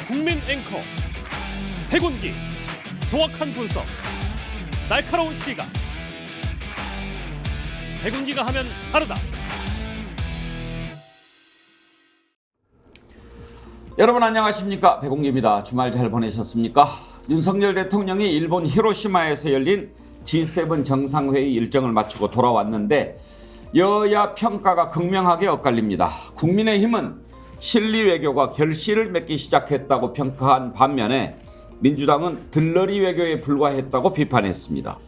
국민 앵커 백운기, 정확한 분석, 날카로운 시각. 백운기가 하면 다르다. 여러분 안녕하십니까, 백운기입니다. 주말 잘 보내셨습니까? 윤석열 대통령이 일본 히로시마에서 열린 G7 정상회의 일정을 마치고 돌아왔는데 여야 평가가 극명하게 엇갈립니다. 국민의힘은 실리 외교가 결실을 맺기 시작했다고 평가한 반면에 민주당은 들러리 외교에 불과했다고 비판했습니다.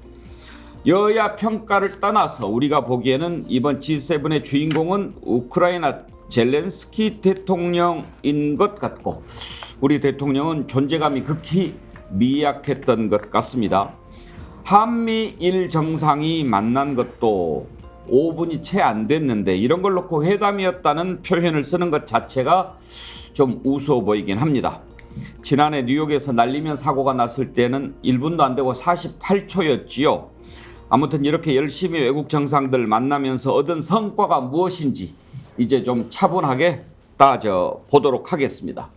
여야 평가를 떠나서 우리가 보기에는 이번 G7의 주인공은 우크라이나 젤렌스키 대통령인 것 같고 우리 대통령은 존재감이 극히 미약했던 것 같습니다. 한미일 정상이 만난 것도 5분이 채 안 됐는데 이런 걸 놓고 회담이었다는 표현을 쓰는 것 자체가 좀 우스워 보이긴 합니다. 지난해 뉴욕에서 날리면 사고가 났을 때는 1분도 안 되고 48초였지요. 아무튼 이렇게 열심히 외국 정상들 만나면서 얻은 성과가 무엇인지 이제 좀 차분하게 따져보도록 하겠습니다.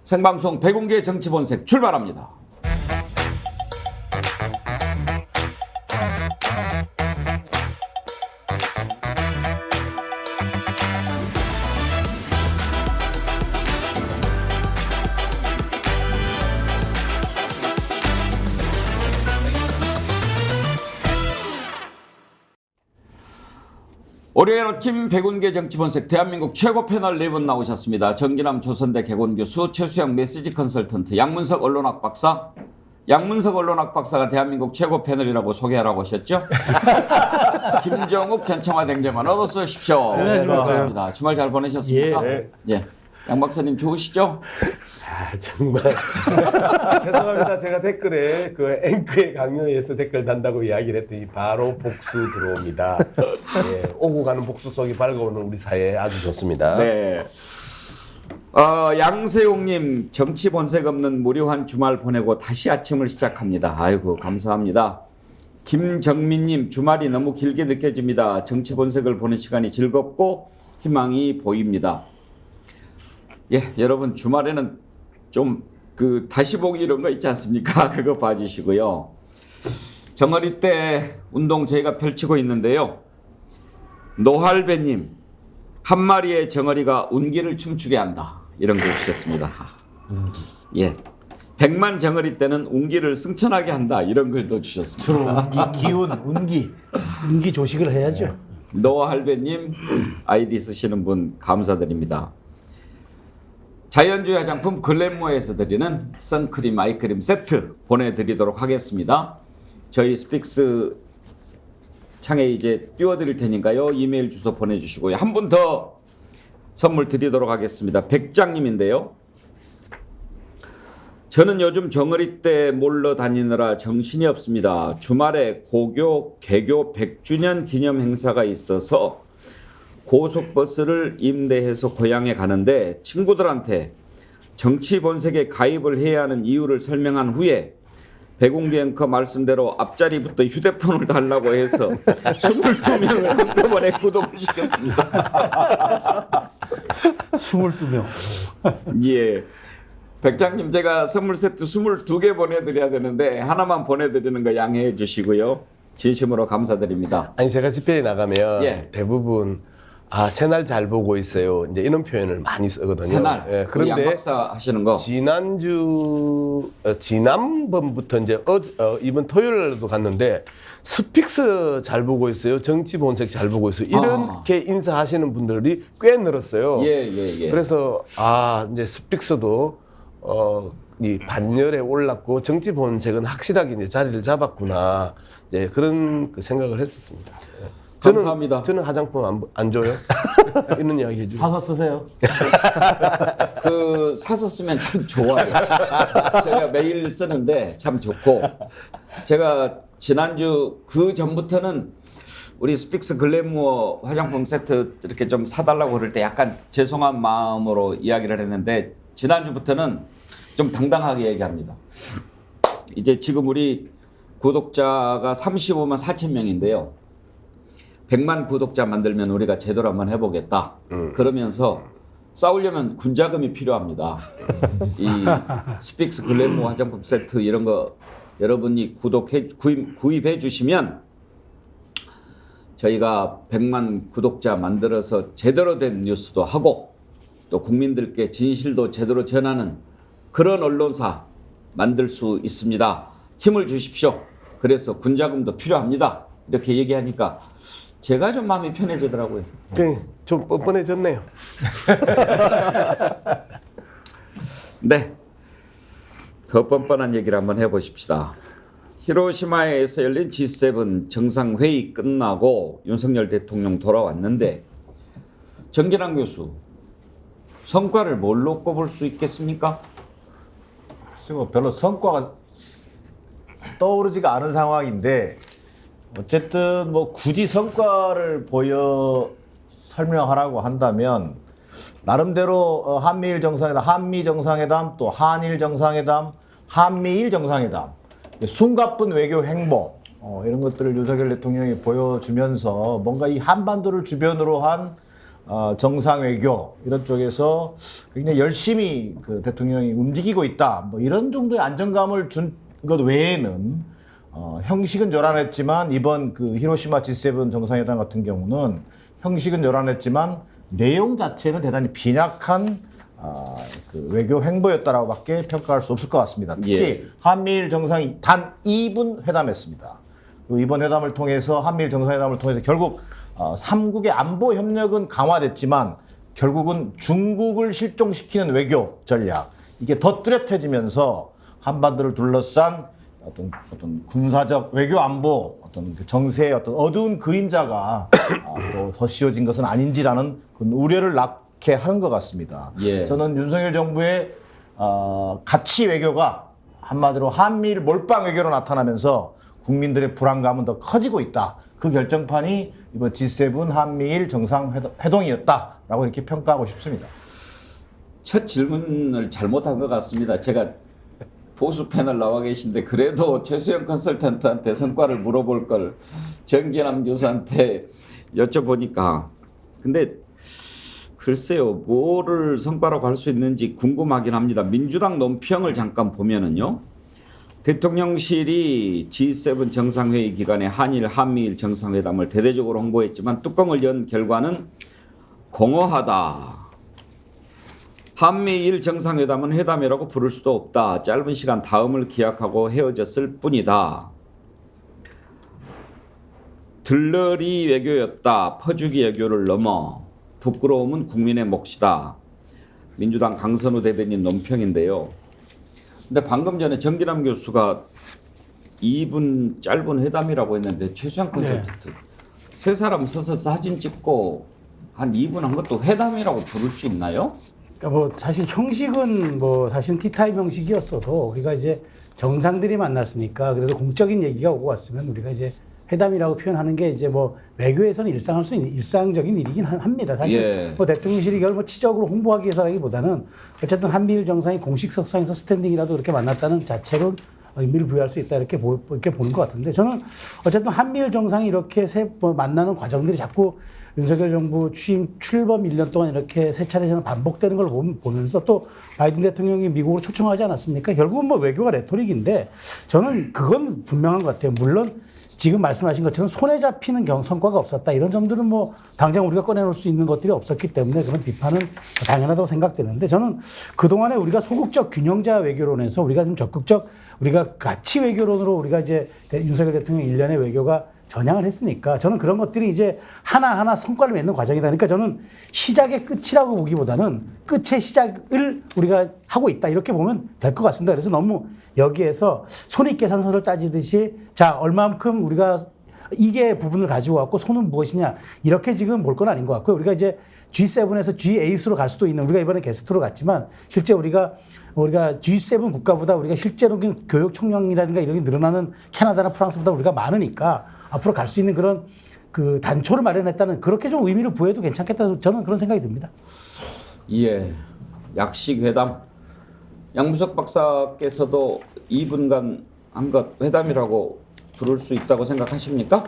생방송 백운기의 정치본색 출발합니다. 월요일 아침 백운기의 정치본색 대한민국 최고 패널 4분 나오셨습니다. 정기남 조선대 개곤교수, 최수영 메시지 컨설턴트, 양문석 언론학 박사. 양문석 언론학 박사가 대한민국 최고 패널이라고 소개하라고 하셨죠? 김정욱 전 청와대 행정관 어서 오십시오. 네, 반갑습니다. 주말 잘 보내셨습니까? 예. 양 박사님 좋으시죠? 아, 정말 죄송합니다. 제가 댓글에 그 앵커의 강요에서 댓글 단다고 이야기를 했더니 바로 복수 들어옵니다. 예, 오고 가는 복수 속이 밝아오는 우리 사회 아주 좋습니다. 네. 양세용님, 정치 본색 없는 무료한 주말 보내고 다시 아침을 시작합니다. 아이고 감사합니다. 김정민님, 주말이 너무 길게 느껴집니다. 정치 본색을 보는 시간이 즐겁고 희망이 보입니다. 예, 여러분 주말에는 좀 다시 보기 이런 거 있지 않습니까? 그거 봐주시고요. 정어리 때 운동 저희가 펼치고 있는데요. 노할배님, 한 마리의 정어리가 운기를 춤추게 한다. 이런 거 주셨습니다. 운기. 예. 100만 정어리 때는 운기를 승천하게 한다. 이런 글도 주셨습니다. 주로 운기, 기운, 운기 조식을 해야죠. 노할배님 아이디 쓰시는 분 감사드립니다. 자연주의 화장품 글램모에서 드리는 선크림 아이크림 세트 보내드리도록 하겠습니다. 저희 스픽스 창에 이제 띄워드릴 테니까요. 이메일 주소 보내주시고요. 한 분 더 선물 드리도록 하겠습니다. 백장님인데요. 저는 요즘 정어리 때 몰러 다니느라 정신이 없습니다. 주말에 고교 개교 100주년 기념 행사가 있어서 고속버스를 임대해서 고향에 가는데 친구들한테 정치 본색에 가입을 해야 하는 이유를 설명한 후에 백운기 앵커 말씀대로 앞자리부터 휴대폰을 달라고 해서 22명을 한꺼번에 구독을 시켰습니다. 22명. 예. 백장님, 제가 선물 세트 22개 보내드려야 되는데 하나만 보내드리는 거 양해해 주시고요. 진심으로 감사드립니다. 아니 제가 집회에 나가면 예. 대부분 새날 잘 보고 있어요. 이제 이런 표현을 많이 쓰거든요. 새날. 예, 양 그런데 박사 하시는 거. 지난번부터 이제 이번 토요일에도 갔는데 스픽스 잘 보고 있어요. 정치 본색 잘 보고 있어요. 이렇게 인사하시는 분들이 꽤 늘었어요. 예. 그래서 이제 스픽스도 이 반열에 올랐고 정치 본색은 확실하게 이제 자리를 잡았구나. 이제 그런 생각을 했었습니다. 감사합니다. 저는 화장품 안 줘요. 이런 이야기 해주고. 사서 쓰세요. 사서 쓰면 참 좋아요. 제가 매일 쓰는데 참 좋고, 제가 지난주 그 전부터는 우리 스픽스 글래무어 화장품 세트 이렇게 좀 사달라고 그럴 때 약간 죄송한 마음으로 이야기를 했는데 지난주부터는 좀 당당하게 얘기합니다. 이제 지금 우리 구독자가 35만 4천 명인데요. 100만 구독자 만들면 우리가 제대로 한번 해보겠다. 그러면서 싸우려면 군자금이 필요합니다. 이 스픽스 글래모 화장품 세트 이런 거 여러분이 구입해 주시면 저희가 100만 구독자 만들어서 제대로 된 뉴스도 하고 또 국민들께 진실도 제대로 전하는 그런 언론사 만들 수 있습니다. 힘을 주십시오. 그래서 군자금도 필요합니다. 이렇게 얘기하니까 제가 좀 마음이 편해지더라고요. 좀 뻔뻔해졌네요. 네, 더 뻔뻔한 얘기를 한번 해보십시다. 히로시마에서 열린 G7 정상회의 끝나고 윤석열 대통령 돌아왔는데 정진환 교수 성과를 뭘로 꼽을 수 있겠습니까? 지금 별로 성과가 떠오르지가 않은 상황인데 어쨌든 뭐 굳이 성과를 보여 설명하라고 한다면 나름대로 한미일 정상회담, 한미 정상회담, 또 한일 정상회담, 한미일 정상회담, 숨가쁜 외교 행보 이런 것들을 윤석열 대통령이 보여주면서 뭔가 이 한반도를 주변으로 한 정상 외교 이런 쪽에서 굉장히 열심히 그 대통령이 움직이고 있다. 뭐 이런 정도의 안정감을 준 것 외에는 형식은 요란했지만 이번 그 히로시마 G7 정상회담 같은 경우는 형식은 요란했지만 내용 자체는 대단히 빈약한 그 외교 행보였다라고밖에 평가할 수 없을 것 같습니다. 특히 예. 한미일 정상이 단 2분 회담했습니다. 이번 회담을 통해서 한미일 정상회담을 통해서 결국 3국의 안보 협력은 강화됐지만 결국은 중국을 실종시키는 외교 전략 이게 더 뚜렷해지면서 한반도를 둘러싼 어떤 군사적 외교 안보 어떤 그 정세의 어떤 어두운 그림자가 또 더 씌워진 것은 아닌지라는 그런 우려를 낳게 하는 것 같습니다. 예. 저는 윤석열 정부의 가치 외교가 한마디로 한미일 몰빵 외교로 나타나면서 국민들의 불안감은 더 커지고 있다. 그 결정판이 이번 G7 한미일 정상회동이었다라고 이렇게 평가하고 싶습니다. 첫 질문을 잘못한 것 같습니다. 제가 보수 패널 나와 계신데 그래도 최수영 컨설턴트한테 성과를 물어볼 걸 정기남 교수한테 여쭤보니까 근데 글쎄요 뭐를 성과라고 할 수 있는지 궁금하긴 합니다. 민주당 논평을 잠깐 보면은요. 대통령실이 G7 정상회의 기간에 한일, 한미일 정상회담을 대대적으로 홍보했지만 뚜껑을 연 결과는 공허하다. 한미일 정상회담은 회담이라고 부를 수도 없다. 짧은 시간 다음을 기약하고 헤어졌을 뿐이다. 들러리 외교였다. 퍼주기 외교를 넘어 부끄러움은 국민의 몫이다. 민주당 강선우 대변인 논평인데요. 근데 방금 전에 정기남 교수가 2분 짧은 회담이라고 했는데 최수영 컨설턴트 세 사람 서서 사진 찍고 한 2분 한 것도 회담이라고 부를 수 있나요? 그러니까 뭐 사실 형식은 뭐 사실 티타임 형식이었어도 우리가 이제 정상들이 만났으니까 그래도 공적인 얘기가 오고 왔으면 우리가 이제 회담이라고 표현하는 게 이제 뭐 외교에서는 일상할 수 있는 일상적인 일이긴 합니다. 사실 예. 뭐 대통령실이 이걸 뭐 치적으로 홍보하기 위해서라기보다는 어쨌든 한미일 정상이 공식 석상에서 스탠딩이라도 이렇게 만났다는 자체로 의미를 부여할 수 있다 이렇게 보는 것 같은데 저는 어쨌든 한미일 정상이 이렇게 만나는 과정들이 자꾸 윤석열 정부 출범 1년 동안 이렇게 세 차례 반복되는 걸 보면서 또 바이든 대통령이 미국으로 초청하지 않았습니까? 결국은 뭐 외교가 레토릭인데 저는 그건 분명한 것 같아요. 물론 지금 말씀하신 것처럼 손에 잡히는 성과가 없었다. 이런 점들은 뭐 당장 우리가 꺼내놓을 수 있는 것들이 없었기 때문에 그런 비판은 당연하다고 생각되는데 저는 그동안에 우리가 소극적 균형자 외교론에서 우리가 좀 적극적 우리가 가치 외교론으로 우리가 이제 윤석열 대통령 1년의 외교가 전향을 했으니까 저는 그런 것들이 이제 하나하나 성과를 맺는 과정이다. 그러니까 저는 시작의 끝이라고 보기보다는 끝의 시작을 우리가 하고 있다. 이렇게 보면 될 것 같습니다. 그래서 너무 여기에서 손익계산서를 따지듯이 자, 얼마만큼 우리가 이게 부분을 가지고 왔고 손은 무엇이냐. 이렇게 지금 볼 건 아닌 것 같고요. 우리가 이제 G7에서 G8으로 갈 수도 있는 우리가 이번에 게스트로 갔지만 실제 우리가 G7 국가보다 우리가 실제로 교육 총량이라든가 이런 게 늘어나는 캐나다나 프랑스보다 우리가 많으니까 앞으로 갈 수 있는 그런 그 단초를 마련했다는 그렇게 좀 의미를 부여해도 괜찮겠다 저는 그런 생각이 듭니다. 예, 약식 회담. 양무석 박사께서도 2분간 한 것 회담이라고 부를 수 있다고 생각하십니까?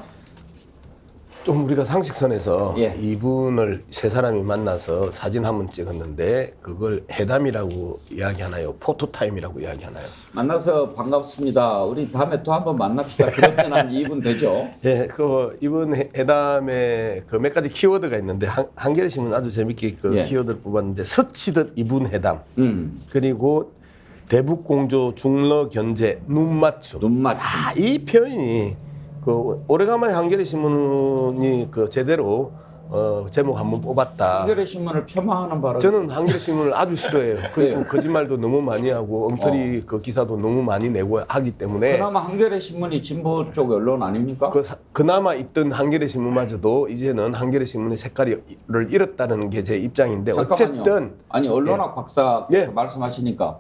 좀 우리가 상식선에서 예. 이분을 세 사람이 만나서 사진 한번 찍었는데 그걸 회담이라고 이야기하나요? 포토타임이라고 이야기하나요? 만나서 반갑습니다. 우리 다음에 또 한번 만납시다. 그러면 한 2분 되죠? 예, 그 이번 회담에 그 몇 가지 키워드가 있는데 한겨레 신문 아주 재밌게 그 예. 키워드를 뽑았는데 스치듯 이분 회담 그리고 대북 공조 중러 견제 눈 맞춤. 눈 맞춤. 이 표현이 그 오래간만에 한겨레 신문이 그 제대로 제목 한번 뽑았다. 한겨레 신문을 폄하하는 바람. 저는 한겨레 신문을 아주 싫어해요. 그리고 거짓말도 너무 많이 하고 엉터리 그 기사도 너무 많이 내고 하기 때문에 그나마 한겨레 신문이 진보 쪽 언론 아닙니까? 그나마 있던 한겨레 신문마저도 이제는 한겨레 신문의 색깔을 잃었다는 게 제 입장인데 잠깐만요. 어쨌든 아니 언론학 박사께서 예. 말씀하시니까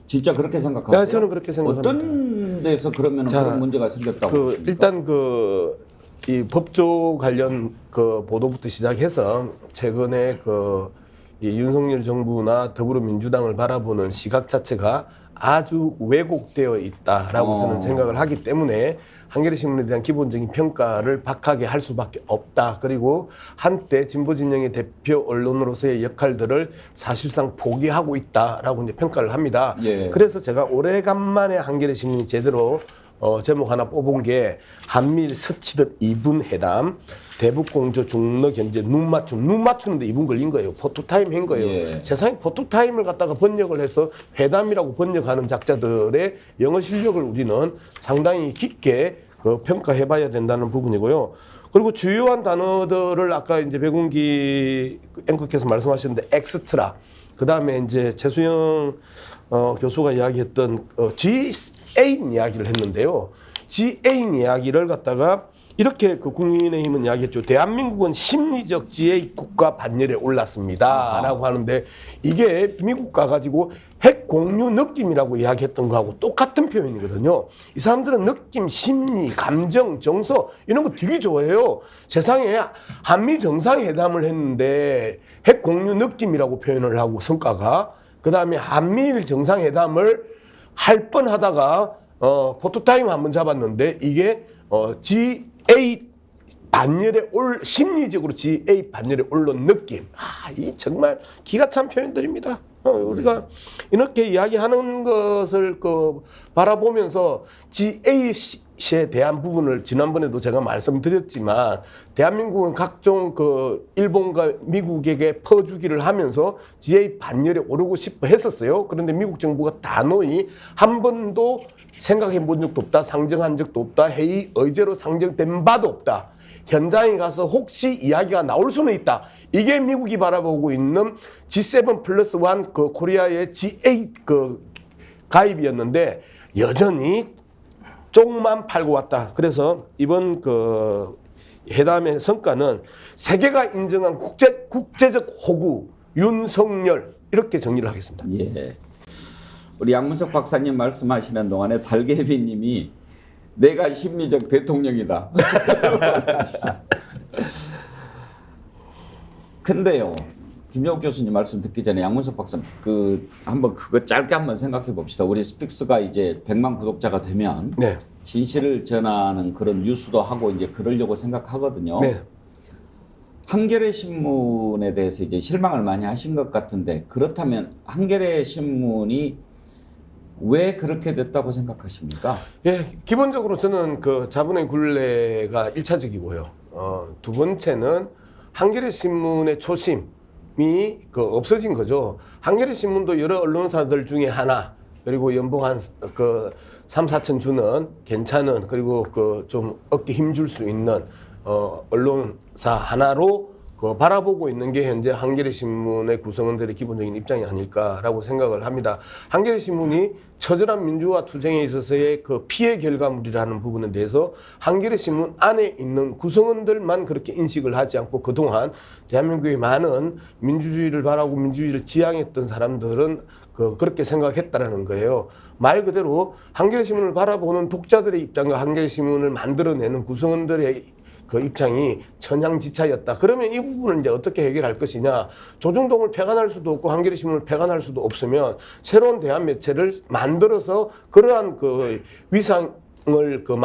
진짜 그렇게 생각하세요? 네, 저는 그렇게 생각합니다. 어떤 데서 그러면 그런 문제가 생겼다고 보십니까? 일단 이 법조 관련 그 보도부터 시작해서 최근에 이 윤석열 정부나 더불어민주당을 바라보는 시각 자체가 아주 왜곡되어 있다라고 저는 생각을 하기 때문에 한겨레 신문에 대한 기본적인 평가를 박하게 할 수밖에 없다. 그리고 한때 진보 진영의 대표 언론으로서의 역할들을 사실상 포기하고 있다라고 이제 평가를 합니다. 예. 그래서 제가 오래간만에 한겨레 신문이 제대로 제목 하나 뽑은 게 한미일 스치듯 2분 회담, 대북 공조 중러 견제 눈 맞추는데 2분 걸린 거예요. 포토타임 한 거예요. 예. 세상에 포토타임을 갖다가 번역을 해서 회담이라고 번역하는 작자들의 영어 실력을 우리는 상당히 깊게 평가해봐야 된다는 부분이고요. 그리고 주요한 단어들을 아까 이제 백운기 앵커께서 말씀하셨는데 엑스트라, 그 다음에 이제 최수영 교수가 이야기했던 G8 이야기를 했는데요. G8 이야기를 갖다가 이렇게 그 국민의힘은 이야기했죠. 대한민국은 심리적 G8 국가 반열에 올랐습니다라고 하는데 이게 미국 가가지고 핵 공유 느낌이라고 이야기했던 거하고 똑같은 표현이거든요. 이 사람들은 느낌, 심리, 감정, 정서 이런 거 되게 좋아해요. 세상에 한미 정상회담을 했는데 핵 공유 느낌이라고 표현을 하고 성과가 그 다음에 한미일 정상회담을 할 뻔하다가 포토타임 한번 잡았는데 이게 G8 반열에 심리적으로 G8 반열에 올른 느낌. 이 정말 기가 찬 표현들입니다. 우리가 이렇게 이야기하는 것을 바라보면서 G8에 대한 부분을 지난번에도 제가 말씀드렸지만 대한민국은 각종 일본과 미국에게 퍼주기를 하면서 G8 반열에 오르고 싶어 했었어요. 그런데 미국 정부가 단호히 한 번도 생각해 본 적도 없다. 상정한 적도 없다. 회의 의제로 상정된 바도 없다. 현장에 가서 혹시 이야기가 나올 수는 있다. 이게 미국이 바라보고 있는 G7 플러스 1 코리아의 G8 가입이었는데 여전히 쪽만 팔고 왔다. 그래서 이번 회담의 성과는 세계가 인정한 국제적 호구 윤석열 이렇게 정리를 하겠습니다. 예. 우리 양문석 박사님 말씀하시는 동안에 달개비님이 내가 심리적 대통령이다. 근데요, 김정욱 교수님 말씀 듣기 전에 양문석 박사 한번 그거 짧게 한번 생각해 봅시다. 우리 스픽스가 이제 100만 구독자가 되면 네. 진실을 전하는 그런 뉴스도 하고 이제 그러려고 생각하거든요. 네. 한겨레 신문에 대해서 이제 실망을 많이 하신 것 같은데 그렇다면 한겨레 신문이 왜 그렇게 됐다고 생각하십니까? 예, 기본적으로 저는 자본의 굴레가 1차적이고요. 두 번째는 한겨레 신문의 초심이 없어진 거죠. 한겨레 신문도 여러 언론사들 중에 하나, 그리고 연봉 한 3, 4천 주는 괜찮은, 그리고 좀 어깨 힘줄 수 있는 언론사 하나로 바라보고 있는 게 현재 한겨레 신문의 구성원들의 기본적인 입장이 아닐까라고 생각을 합니다. 한겨레 신문이 처절한 민주화 투쟁에 있어서의 피해 결과물이라는 부분에 대해서 한겨레 신문 안에 있는 구성원들만 그렇게 인식을 하지 않고 그동안 대한민국의 많은 민주주의를 바라고 민주주의를 지향했던 사람들은 그렇게 생각했다라는 거예요. 말 그대로 한겨레 신문을 바라보는 독자들의 입장과 한겨레 신문을 만들어내는 구성원들의 입장이 천양지차였다. 그러면 이 부분을 이제 어떻게 해결할 것이냐. 조중동을 폐간할 수도 없고 한겨레 신문을 폐간할 수도 없으면 새로운 대한 매체를 만들어서 그러한 위상 그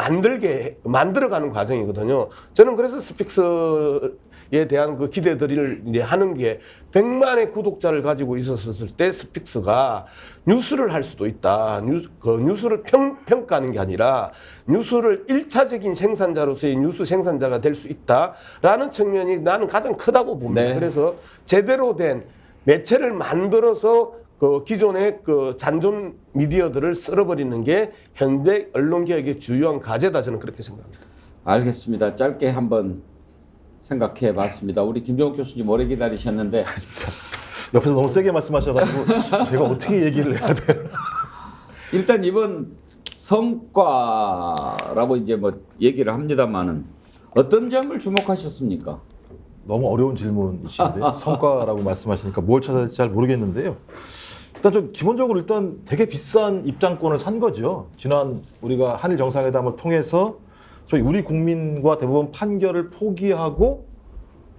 만들어가는 과정이거든요. 저는 그래서 스픽스에 대한 그 기대들을 이제 하는 게 100만의 구독자를 가지고 있었을 때 스픽스가 뉴스를 할 수도 있다. 뉴스를 평가하는 게 아니라 뉴스를 1차적인 생산자로서의 뉴스 생산자가 될 수 있다라는 측면이 나는 가장 크다고 봅니다. 네. 그래서 제대로 된 매체를 만들어서 그 기존의 그 잔존 미디어들을 쓸어버리는 게 현대 언론개혁의 주요한 과제다 저는 그렇게 생각합니다. 알겠습니다. 짧게 한번 생각해 봤습니다. 우리 김종욱 교수님 오래 기다리셨는데 옆에서 너무 세게 말씀하셔가지고 제가 어떻게 얘기를 해야 돼요? 일단 이번 성과라고 이제 뭐 얘기를 합니다만은 어떤 점을 주목하셨습니까? 너무 어려운 질문이신데 성과라고 말씀하시니까 뭘 찾아야 될지 잘 모르겠는데요. 일단 좀 기본적으로 일단 되게 비싼 입장권을 산 거죠. 지난 우리가 한일 정상회담을 통해서 저희 우리 국민과 대법원 판결을 포기하고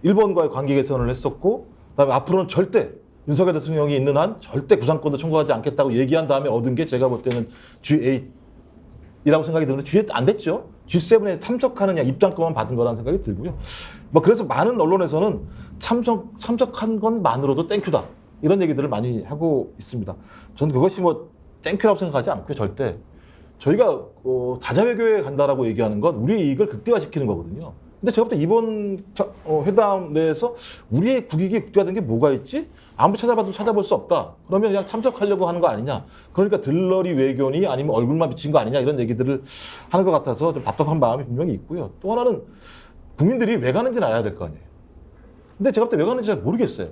일본과의 관계 개선을 했었고, 그다음에 앞으로는 절대 윤석열 대통령이 있는 한 절대 구상권도 청구하지 않겠다고 얘기한 다음에 얻은 게 제가 볼 때는 G8이라고 생각이 드는데 G8 안 됐죠. G7에 참석하느냐 입장권만 받은 거라는 생각이 들고요. 뭐 그래서 많은 언론에서는 참석한 것만으로도 땡큐다 이런 얘기들을 많이 하고 있습니다. 저는 그것이 뭐 땡큐라고 생각하지 않고요. 절대 저희가 다자외교에 간다라고 얘기하는 건 우리의 이익을 극대화시키는 거거든요. 근데 제가 볼 때 이번 회담 내에서 우리의 국익이 극대화된 게 뭐가 있지? 아무리 찾아봐도 찾아볼 수 없다. 그러면 그냥 참석하려고 하는 거 아니냐. 그러니까 들러리 외교니 아니면 얼굴만 비친 거 아니냐 이런 얘기들을 하는 것 같아서 좀 답답한 마음이 분명히 있고요. 또 하나는 국민들이 왜 가는지는 알아야 될 거 아니에요. 근데 제가 볼 때 왜 가는지 잘 모르겠어요.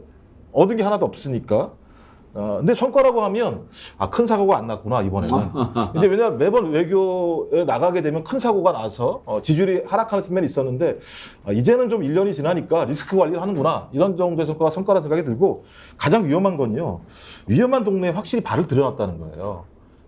얻은 게 하나도 없으니까. 근데 성과라고 하면 큰 사고가 안 났구나 이번에는. 이제 왜냐하면 매번 외교에 나가게 되면 큰 사고가 나서 지지율이 하락하는 측면이 있었는데 이제는 좀 1년이 지나니까 리스크 관리를 하는구나 이런 정도의 성과가 성과라는 생각이 들고, 가장 위험한 건요, 위험한 동네에 확실히 발을 들여놨다는 거예요.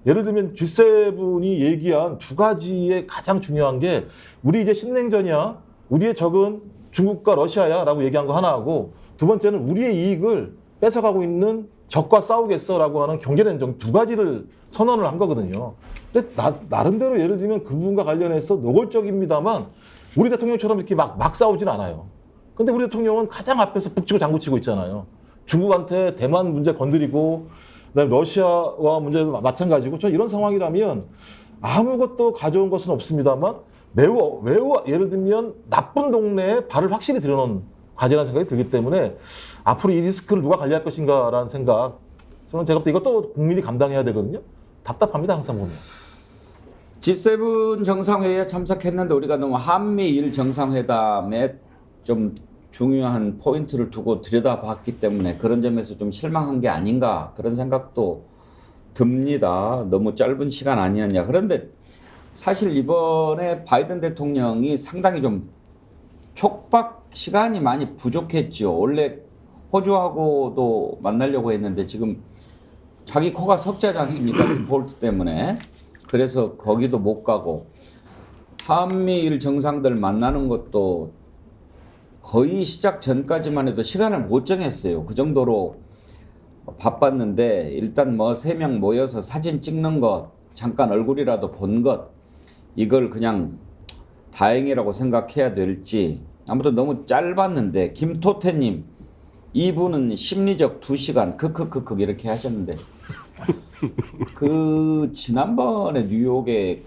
예를 들면 G7이 얘기한 두 가지의 가장 중요한 게 우리 이제 신냉전이야, 우리의 적은 중국과 러시아야 라고 얘기한 거 하나하고, 두 번째는 우리의 이익을 뺏어가고 있는 적과 싸우겠어라고 하는 경계된정 두 가지를 선언을 한 거거든요. 근데 나름대로 예를 들면 그 부분과 관련해서 노골적입니다만 우리 대통령처럼 이렇게 막 싸우진 않아요. 근데 우리 대통령은 가장 앞에서 북치고 장구치고 있잖아요. 중국한테 대만 문제 건드리고 그다음에 러시아와 문제도 마찬가지고, 저 이런 상황이라면 아무것도 가져온 것은 없습니다만 매우 예를 들면 나쁜 동네에 발을 확실히 들여놓은 과제라는 생각이 들기 때문에 앞으로 이 리스크를 누가 관리할 것인가라는 생각, 저는 제가 볼 때 이것도 국민이 감당해야 되거든요. 답답합니다, 항상 보면. G7 정상회의에 참석했는데 우리가 너무 한미일 정상회담에 좀 중요한 포인트를 두고 들여다봤기 때문에 그런 점에서 좀 실망한 게 아닌가 그런 생각도 듭니다. 너무 짧은 시간 아니었냐. 그런데 사실 이번에 바이든 대통령이 상당히 좀 촉박 시간이 많이 부족했죠. 원래 호주하고도 만나려고 했는데 지금 자기 코가 석자지 않습니까? 볼트 때문에. 그래서 거기도 못 가고, 한미일 정상들 만나는 것도 거의 시작 전까지만 해도 시간을 못 정했어요. 그 정도로 바빴는데 일단 뭐 3명 모여서 사진 찍는 것, 잠깐 얼굴이라도 본 것, 이걸 그냥 다행이라고 생각해야 될지. 아무튼 너무 짧았는데, 김토태님 이분은 심리적 2시간 크크크크 이렇게 하셨는데 그 지난번에 뉴욕에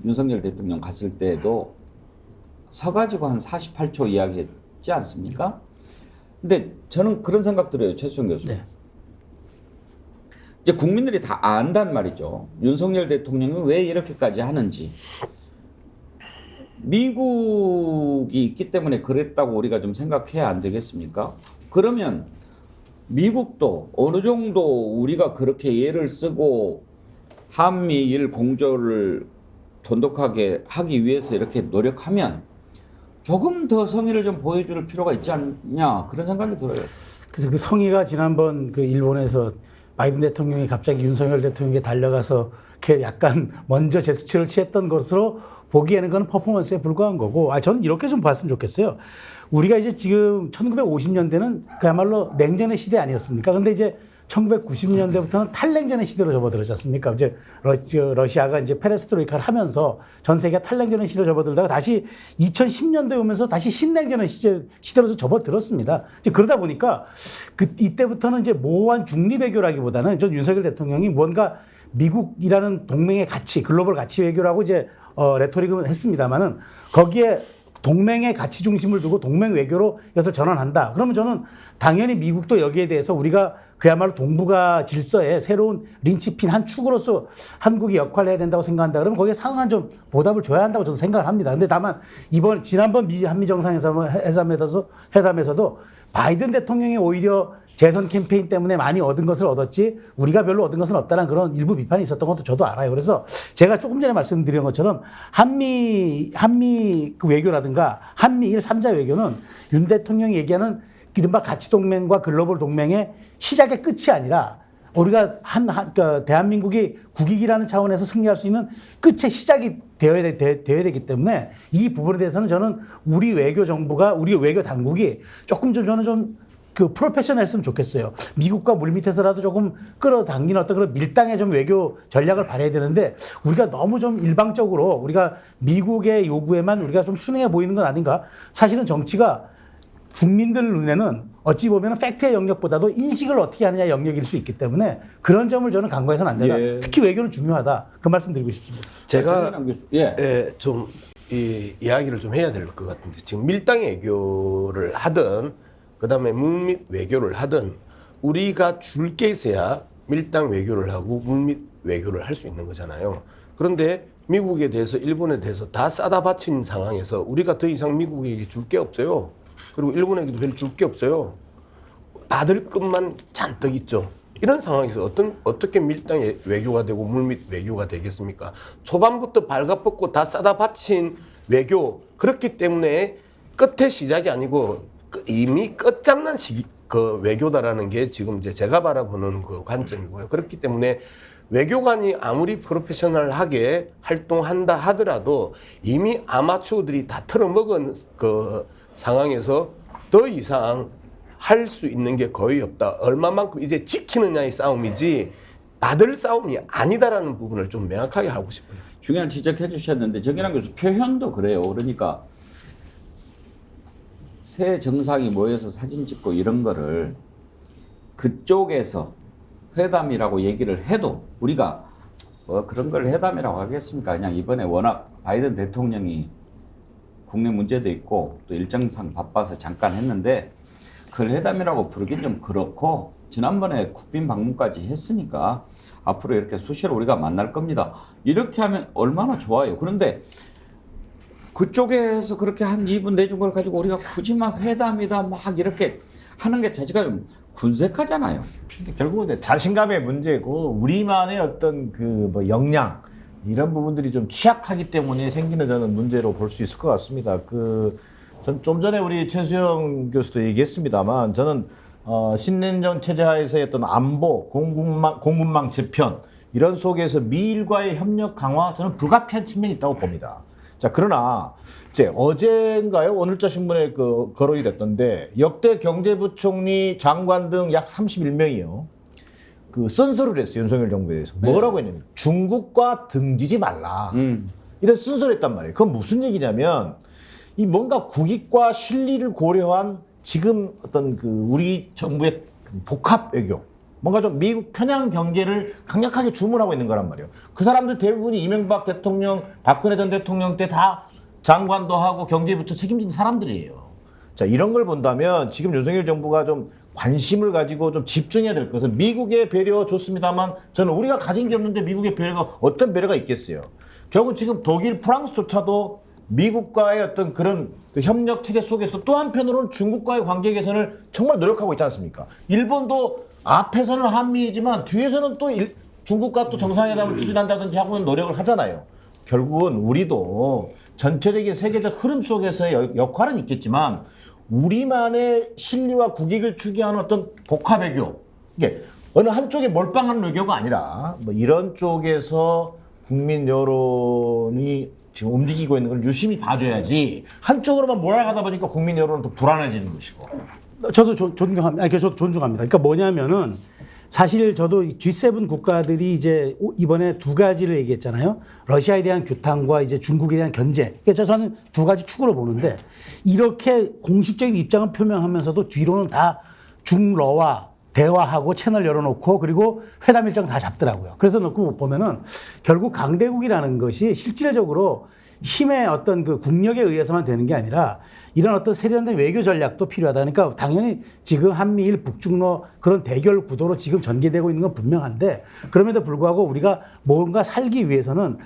윤석열 대통령 갔을 때도 서가지고 한 48초 이야기했지 않습니까? 근데 저는 그런 생각 들어요, 최수영 교수. 네. 이제 국민들이 다 안단 말이죠. 윤석열 대통령이 왜 이렇게까지 하는지. 미국이 있기 때문에 그랬다고 우리가 좀 생각해야 안 되겠습니까? 그러면 미국도 어느 정도 우리가 그렇게 예를 쓰고 한미일 공조를 돈독하게 하기 위해서 이렇게 노력하면 조금 더 성의를 좀 보여줄 필요가 있지 않냐 그런 생각이 들어요. 그래서 그 성의가 지난번 그 일본에서 바이든 대통령이 갑자기 윤석열 대통령에게 달려가서 이렇게 약간 먼저 제스처를 취했던 것으로 보기에는 그건 퍼포먼스에 불과한 거고, 저는 이렇게 좀 봤으면 좋겠어요. 우리가 이제 지금 1950년대는 그야말로 냉전의 시대 아니었습니까? 근데 이제 1990년대부터는 탈냉전의 시대로 접어들었지 않습니까? 이제 러시아가 이제 페레스트로이카를 하면서 전 세계가 탈냉전의 시대로 접어들다가 다시 2010년대에 오면서 다시 신냉전의 시대로 접어들었습니다. 이제 그러다 보니까 이때부터는 이제 모호한 중립 외교라기보다는 전 윤석열 대통령이 뭔가 미국이라는 동맹의 가치, 글로벌 가치 외교라고 이제 레토릭은 했습니다만은 거기에 동맹의 가치 중심을 두고 동맹 외교로 해서 전환한다. 그러면 저는 당연히 미국도 여기에 대해서 우리가 그야말로 동북아 질서의 새로운 린치핀 한 축으로서 한국이 역할을 해야 된다고 생각한다. 그러면 거기에 상응한 좀 보답을 줘야 한다고 저도 생각을 합니다. 근데 다만 지난번 한미 정상회담에서도 바이든 대통령이 오히려 재선 캠페인 때문에 많이 얻은 것을 얻었지 우리가 별로 얻은 것은 없다는 그런 일부 비판이 있었던 것도 저도 알아요. 그래서 제가 조금 전에 말씀드린 것처럼 한미 그 외교라든가 한미일 3자 외교는 윤 대통령이 얘기하는 이른바 가치 동맹과 글로벌 동맹의 시작의 끝이 아니라 우리가 그러니까 대한민국이 국익이라는 차원에서 승리할 수 있는 끝의 시작이 되어야 되기 때문에 이 부분에 대해서는 저는 우리 외교 정부가 우리 외교 당국이 조금 저는 좀 그 프로페셔널했으면 좋겠어요. 미국과 물밑에서라도 조금 끌어당기는 어떤 그런 밀당의 좀 외교 전략을 발휘해야 되는데 우리가 너무 좀 일방적으로 우리가 미국의 요구에만 우리가 좀 순응해 보이는 건 아닌가? 사실은 정치가 국민들 눈에는 어찌 보면 팩트의 영역보다도 인식을 어떻게 하느냐 영역일 수 있기 때문에 그런 점을 저는 간과해서는 안 된다. 예. 특히 외교는 중요하다. 그 말씀 드리고 싶습니다. 제가 예. 좀 이 이야기를 좀 해야 될 것 같은데 지금 밀당 외교를 하든 그다음에 물밑 외교를 하든 우리가 줄 게 있어야 밀당 외교를 하고 물밑 외교를 할 수 있는 거잖아요. 그런데 미국에 대해서 일본에 대해서 다 싸다 바친 상황에서 우리가 더 이상 미국에게 줄 게 없어요. 그리고 일본에게도 별 줄 게 없어요. 받을 것만 잔뜩 있죠. 이런 상황에서 어떻게 밀당 외교가 되고 물밑 외교가 되겠습니까? 초반부터 발가벗고 다 싸다 바친 외교. 그렇기 때문에 끝의 시작이 아니고 이미 끝장난 그 외교다라는 게 지금 이제 제가 바라보는 그 관점이고요. 그렇기 때문에 외교관이 아무리 프로페셔널하게 활동한다 하더라도 이미 아마추어들이 다 틀어먹은 그 상황에서 더 이상 할 수 있는 게 거의 없다. 얼마만큼 이제 지키느냐의 싸움이지 받을 싸움이 아니다라는 부분을 좀 명확하게 하고 싶어요. 중요한 지적해 주셨는데 정인환 교수 표현도 그래요. 그러니까 새 정상이 모여서 사진 찍고 이런 거를 그쪽에서 회담이라고 얘기를 해도 우리가 뭐 그런 걸 회담이라고 하겠습니까? 그냥 이번에 워낙 바이든 대통령이 국내 문제도 있고 또 일정상 바빠서 잠깐 했는데 그걸 회담이라고 부르긴 좀 그렇고 지난번에 국빈 방문까지 했으니까 앞으로 이렇게 수시로 우리가 만날 겁니다. 이렇게 하면 얼마나 좋아요. 그런데 그쪽에서 그렇게 한 2분 내준 걸 가지고 우리가 굳이 막 회담이다 막 이렇게 하는 게 자체가 좀 군색하잖아요. 결국은 자신감의 문제고 우리만의 어떤 그 뭐 역량 이런 부분들이 좀 취약하기 때문에 생기는 저는 문제로 볼 수 있을 것 같습니다. 전 좀 전에 우리 최수영 교수도 얘기했습니다만 저는 신냉전 체제하에서의 어떤 안보, 공군망 재편 이런 속에서 미일과의 협력 강화 저는 불가피한 측면이 있다고 봅니다. 자, 그러나 이제 어젠가요? 오늘자 신문에 거론이 됐던데 역대 경제부총리 장관 등 약 31명이요. 쓴소리를 했어요. 윤석열 정부에 대해서. 뭐라고 했냐면 중국과 등지지 말라. 이런 쓴소리를 했단 말이에요. 그건 무슨 얘기냐면 이 뭔가 국익과 실리를 고려한 지금 어떤 우리 정부의 복합 외교. 뭔가 좀 미국 편향 경계를 강력하게 주문하고 있는 거란 말이에요. 그 사람들 대부분이 이명박 대통령, 박근혜 전 대통령 때 다 장관도 하고 경제부처 책임진 사람들이에요. 자, 이런 걸 본다면 지금 윤석열 정부가 좀 관심을 가지고 좀 집중해야 될 것은 미국의 배려 좋습니다만 저는 우리가 가진 게 없는데 미국의 배려가 어떤 배려가 있겠어요. 결국 지금 독일, 프랑스조차도 미국과의 어떤 그런 협력 체계 속에서 또 한편으로는 중국과의 관계 개선을 정말 노력하고 있지 않습니까? 일본도 앞에서는 한미이지만 뒤에서는 또 중국과 또 정상회담을 추진한다든지 하고는 노력을 하잖아요. 결국은 우리도 전체적인 세계적 흐름 속에서의 역할은 있겠지만 우리만의 실리와 국익을 추구하는 어떤 복합 외교, 이게 어느 한쪽에 몰빵하는 외교가 아니라 뭐 이런 쪽에서 국민 여론이 지금 움직이고 있는 걸 유심히 봐줘야지 한쪽으로만 몰아가다 보니까 국민 여론은 또 불안해지는 것이고. 저도 존경합니다. 저도 존중합니다. 그러니까 뭐냐면은 사실 저도 G7 국가들이 이제 이번에 두 가지를 얘기했잖아요. 러시아에 대한 규탄과 이제 중국에 대한 견제. 그래서 저는 두 가지 축으로 보는데 이렇게 공식적인 입장을 표명하면서도 뒤로는 다 중러와 대화하고 채널 열어놓고 그리고 회담 일정 다 잡더라고요. 그래서 놓고 보면은 결국 강대국이라는 것이 실질적으로 힘의 어떤 그 국력에 의해서만 되는 게 아니라 이런 어떤 세련된 외교 전략도 필요하다. 그러니까 당연히 지금 한미일 북중러 그런 대결 구도로 지금 전개되고 있는 건 분명한데 그럼에도 불구하고 우리가 뭔가 살기 위해서는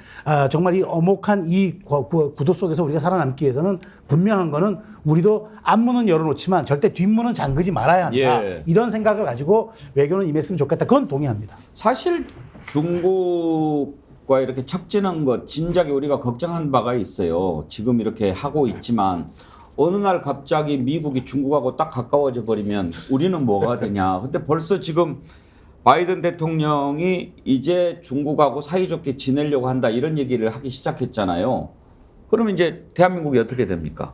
정말 이 엄혹한 이 구도 속에서 우리가 살아남기 위해서는 분명한 거는 우리도 앞문은 열어놓지만 절대 뒷문은 잠그지 말아야 한다. 예. 이런 생각을 가지고 외교는 임했으면 좋겠다. 그건 동의합니다. 사실 중국과 이렇게 척지는 것 진작에 우리가 걱정한 바가 있어요. 지금 이렇게 하고 있지만 어느 날 갑자기 미국이 중국하고 딱 가까워져 버리면 우리는 뭐가 되냐. 근데 벌써 지금 바이든 대통령이 이제 중국하고 사이좋게 지내려고 한다 이런 얘기를 하기 시작했잖아요. 그러면 이제 대한민국이 어떻게 됩니까?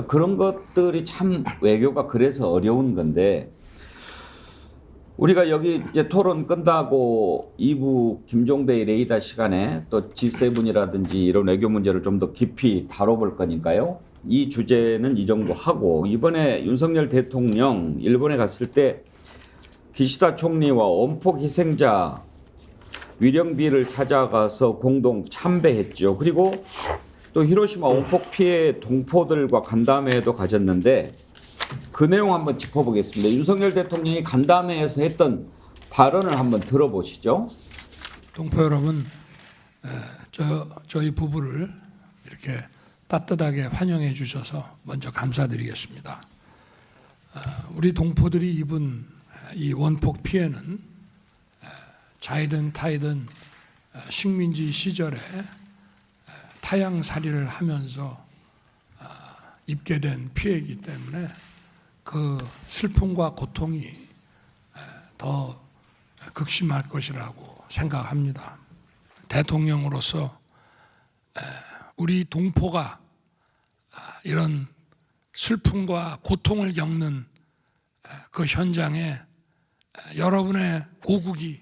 그런 것들이 참 외교가 그래서 어려운 건데 우리가 여기 이제 토론 끝나고 2부 김종대의 레이더 시간에 또 G7이라든지 이런 외교 문제를 좀 더 깊이 다뤄볼 거니까요. 이 주제는 이 정도 하고 이번에 윤석열 대통령 일본에 갔을 때 기시다 총리와 원폭 희생자 위령비를 찾아가서 공동 참배했죠. 그리고 또 히로시마 원폭 피해 동포들과 간담회도 가졌는데 그 내용 한번 짚어보겠습니다. 윤석열 대통령이 간담회에서 했던 발언을 한번 들어보시죠. 동포 여러분, 저희 부부를 이렇게 따뜻하게 환영해 주셔서 먼저 감사드리겠습니다. 우리 동포들이 입은 이 원폭 피해는 자이든 타이든 식민지 시절에 타양살이를 하면서 입게 된 피해이기 때문에 그 슬픔과 고통이 더 극심할 것이라고 생각합니다. 대통령으로서 우리 동포가 이런 슬픔과 고통을 겪는 그 현장에 여러분의 고국이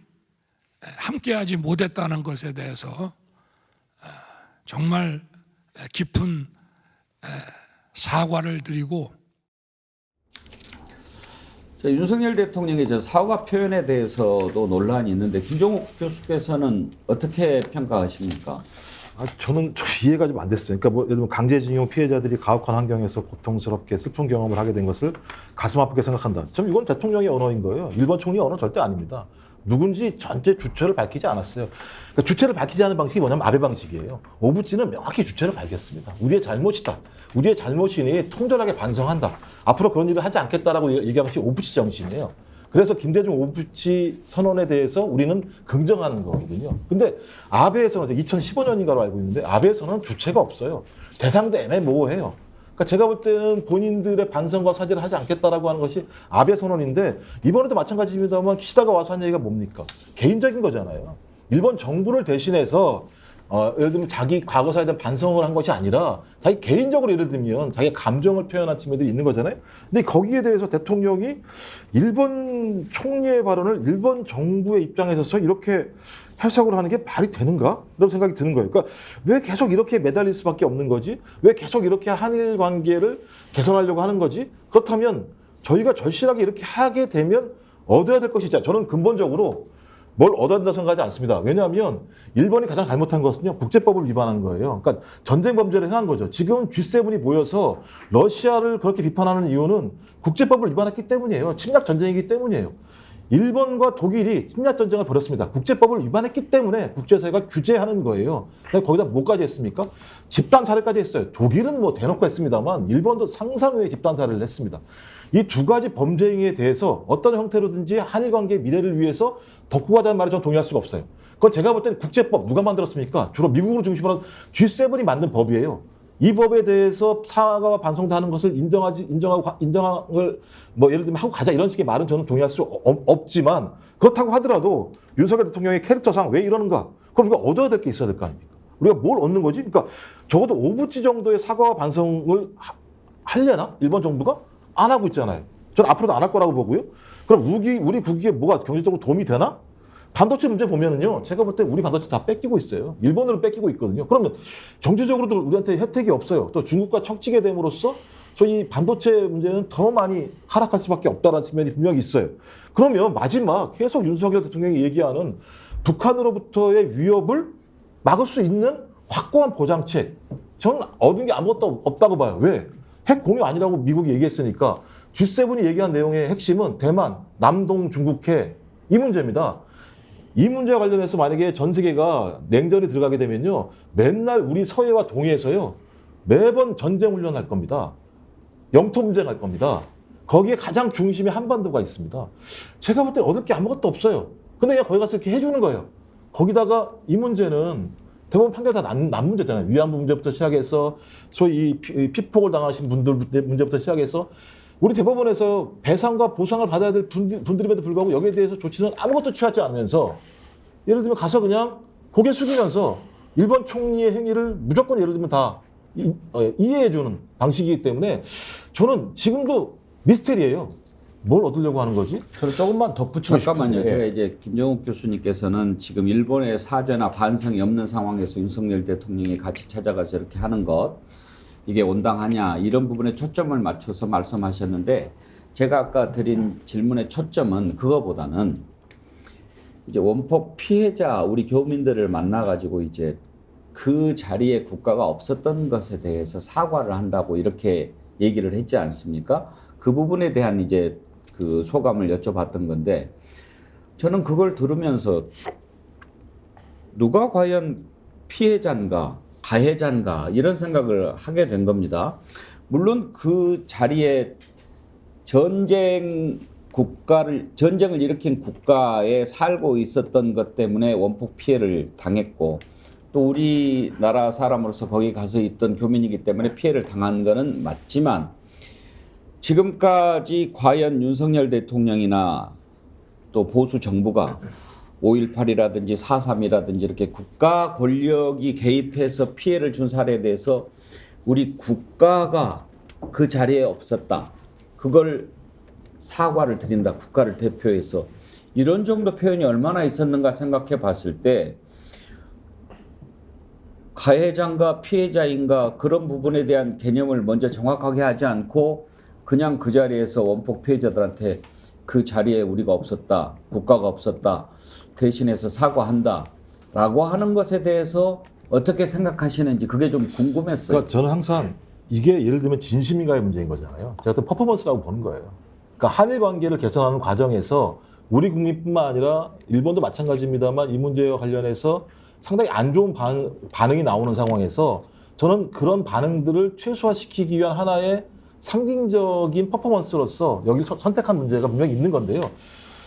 함께하지 못했다는 것에 대해서 정말 깊은 사과를 드리고 윤석열 대통령의 저 사과 표현에 대해서도 논란이 있는데 김종욱 교수께서는 어떻게 평가하십니까? 저는 좀 이해가 좀 안 됐어요. 그러니까 뭐 예를 들면 강제징용 피해자들이 가혹한 환경에서 고통스럽게 슬픈 경험을 하게 된 것을 가슴 아프게 생각한다. 참 이건 대통령의 언어인 거예요. 일본 총리의 언어는 절대 아닙니다. 누군지 전체 주체를 밝히지 않았어요. 그러니까 주체를 밝히지 않은 방식이 뭐냐면 아베 방식이에요. 오부치는 명확히 주체를 밝혔습니다. 우리의 잘못이다. 우리의 잘못이니 통절하게 반성한다. 앞으로 그런 일을 하지 않겠다라고 얘기한 것이 오부치 정신이에요. 그래서 김대중 오부치 선언에 대해서 우리는 긍정하는 거거든요. 근데 아베의 선언, 2015년인가로 알고 있는데 아베의 선언은 주체가 없어요. 대상도 애매모호해요. 그러니까 제가 볼 때는 본인들의 반성과 사죄를 하지 않겠다라고 하는 것이 아베 선언인데 이번에도 마찬가지입니다만 기시다가 와서 한 얘기가 뭡니까? 개인적인 거잖아요. 일본 정부를 대신해서 예를 들면 자기 과거사에 대한 반성을 한 것이 아니라 자기 개인적으로 예를 들면 자기 감정을 표현한 측면들이 있는 거잖아요. 근데 거기에 대해서 대통령이 일본 총리의 발언을 일본 정부의 입장에 서서 이렇게 해석을 하는 게 말이 되는가? 이런 생각이 드는 거예요. 그러니까 왜 계속 이렇게 매달릴 수밖에 없는 거지? 왜 계속 이렇게 한일 관계를 개선하려고 하는 거지? 그렇다면 저희가 절실하게 이렇게 하게 되면 얻어야 될 것이 있잖아요. 저는 근본적으로 뭘 얻어야 된다고 생각하지 않습니다. 왜냐하면 일본이 가장 잘못한 것은요, 국제법을 위반한 거예요. 그러니까 전쟁 범죄를 행한 거죠. 지금 G7이 모여서 러시아를 그렇게 비판하는 이유는 국제법을 위반했기 때문이에요. 침략 전쟁이기 때문이에요. 일본과 독일이 침략 전쟁을 벌였습니다. 국제법을 위반했기 때문에 국제사회가 규제하는 거예요. 거기다 뭐까지 했습니까? 집단 살해까지 했어요. 독일은 뭐 대놓고 했습니다만 일본도 상상 외의 집단 살해를 했습니다. 이 두 가지 범죄 행위에 대해서 어떤 형태로든지 한일 관계의 미래를 위해서 덮고 가자는 말에 저는 동의할 수가 없어요. 그건 제가 볼 때는 국제법 누가 만들었습니까? 주로 미국을 중심으로 G7이 만든 법이에요. 이 법에 대해서 사과와 반성도 하는 것을 인정을 뭐 예를 들면 하고 가자 이런 식의 말은 저는 동의할 수 없지만 그렇다고 하더라도 윤석열 대통령의 캐릭터상 왜 이러는가? 그럼 우리가 얻어야 될 게 있어야 될 거 아닙니까? 우리가 뭘 얻는 거지? 그러니까 적어도 오부치 정도의 사과와 반성을 하려나? 일본 정부가? 안 하고 있잖아요. 저는 앞으로도 안 할 거라고 보고요. 그럼 우리 국익에 뭐가 경제적으로 도움이 되나? 반도체 문제 보면은요, 제가 볼 때 우리 반도체 다 뺏기고 있어요. 일본으로 뺏기고 있거든요. 그러면 정치적으로도 우리한테 혜택이 없어요. 또 중국과 척지게 됨으로써 저희 반도체 문제는 더 많이 하락할 수밖에 없다는 측면이 분명히 있어요. 그러면 마지막 계속 윤석열 대통령이 얘기하는 북한으로부터의 위협을 막을 수 있는 확고한 보장책. 저는 얻은 게 아무것도 없다고 봐요. 왜? 핵 공유 아니라고 미국이 얘기했으니까 G7이 얘기한 내용의 핵심은 대만, 남동 중국해 이 문제입니다. 이 문제와 관련해서 만약에 전 세계가 냉전이 들어가게 되면요, 맨날 우리 서해와 동해에서요 매번 전쟁 훈련할 겁니다. 영토 분쟁할 겁니다. 거기에 가장 중심에 한반도가 있습니다. 제가 볼 때 얻을 게 아무것도 없어요. 근데 그냥 거기 가서 이렇게 해주는 거예요. 거기다가 이 문제는 대부분 판결 다 난 문제잖아요. 위안부 문제부터 시작해서 소위 이 피폭을 당하신 분들 문제부터 시작해서 우리 대법원에서 배상과 보상을 받아야 될 분들임에도 불구하고 여기에 대해서 조치는 아무것도 취하지 않으면서 예를 들면 가서 그냥 고개 숙이면서 일본 총리의 행위를 무조건 예를 들면 다 이해해주는 방식이기 때문에 저는 지금도 미스테리예요. 뭘 얻으려고 하는 거지? 저는 조금만 덧붙이고 잠깐만요. 싶은데. 제가 이제 김정욱 교수님께서는 지금 일본의 사죄나 반성이 없는 상황에서 윤석열 대통령이 같이 찾아가서 이렇게 하는 것 이게 온당하냐 이런 부분에 초점을 맞춰서 말씀하셨는데 제가 아까 드린 질문의 초점은 그거보다는 이제 원폭 피해자 우리 교민들을 만나가지고 이제 그 자리에 국가가 없었던 것에 대해서 사과를 한다고 이렇게 얘기를 했지 않습니까? 그 부분에 대한 이제 그 소감을 여쭤봤던 건데 저는 그걸 들으면서 누가 과연 피해자인가 가해자인가 이런 생각을 하게 된 겁니다. 물론 그 자리에 전쟁을 일으킨 국가에 살고 있었던 것 때문에 원폭 피해를 당했고 또 우리나라 사람으로서 거기 가서 있던 교민이기 때문에 피해를 당한 거는 맞지만 지금까지 과연 윤석열 대통령이나 또 보수 정부가 5.18이라든지 4.3이라든지 이렇게 국가 권력이 개입해서 피해를 준 사례에 대해서 우리 국가가 그 자리에 없었다. 그걸 사과를 드린다. 국가를 대표해서. 이런 정도 표현이 얼마나 있었는가 생각해 봤을 때 가해자인가 피해자인가 그런 부분에 대한 개념을 먼저 정확하게 하지 않고 그냥 그 자리에서 원폭 피해자들한테 그 자리에 우리가 없었다. 국가가 없었다. 대신해서 사과한다. 라고 하는 것에 대해서 어떻게 생각하시는지 그게 좀 궁금했어요. 그러니까 저는 항상 이게 예를 들면 진심인가의 문제인 거잖아요. 제가 어떤 퍼포먼스라고 보는 거예요. 그러니까 한일 관계를 개선하는 과정에서 우리 국민뿐만 아니라 일본도 마찬가지입니다만 이 문제와 관련해서 상당히 안 좋은 반응이 나오는 상황에서 저는 그런 반응들을 최소화시키기 위한 하나의 상징적인 퍼포먼스로서 여기를 선택한 문제가 분명히 있는 건데요.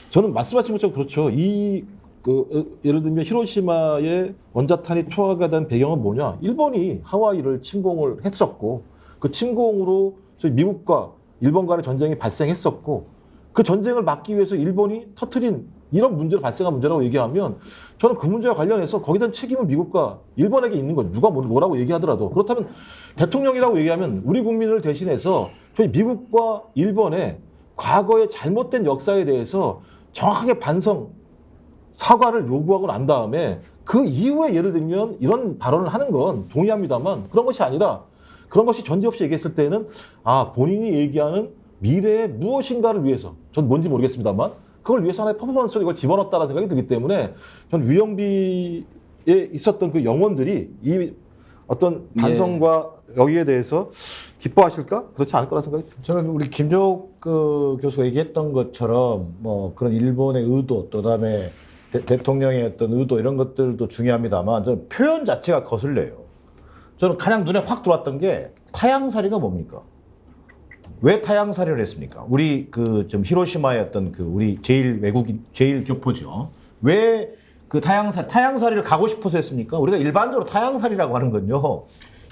저는 말씀하신 것처럼 그렇죠. 예를 들면 히로시마의 원자탄이 투하가 된 배경은 뭐냐? 일본이 하와이를 침공을 했었고 그 침공으로 저희 미국과 일본 간의 전쟁이 발생했었고 그 전쟁을 막기 위해서 일본이 터트린 이런 문제로 발생한 문제라고 얘기하면 저는 그 문제와 관련해서 거기에 대한 책임은 미국과 일본에게 있는 거죠. 누가 뭐라고 얘기하더라도. 그렇다면 대통령이라고 얘기하면 우리 국민을 대신해서 저희 미국과 일본의 과거의 잘못된 역사에 대해서 정확하게 반성, 사과를 요구하고 난 다음에 그 이후에 예를 들면 이런 발언을 하는 건 동의합니다만 그런 것이 아니라 그런 것이 전제 없이 얘기했을 때는 본인이 얘기하는 미래의 무엇인가를 위해서 전 뭔지 모르겠습니다만 그걸 위해서 하나의 퍼포먼스로 이걸 집어넣었다는 생각이 들기 때문에 전 위영비에 있었던 그 영혼들이 이 어떤 반성과 여기에 대해서 기뻐하실까? 그렇지 않을 거라 생각이 듭니다. 저는 우리 김종욱 교수가 얘기했던 것처럼 뭐 그런 일본의 의도 또 그다음에 대통령의 어떤 의도 이런 것들도 중요합니다만 저는 표현 자체가 거슬려요. 저는 가장 눈에 확 들어왔던 게 타양살이가 뭡니까? 왜 타양살이를 했습니까? 우리 좀 히로시마의 어떤 우리 제일 교포죠. 왜 그 타양살이를 가고 싶어서 했습니까? 우리가 일반적으로 타양살이라고 하는 건요.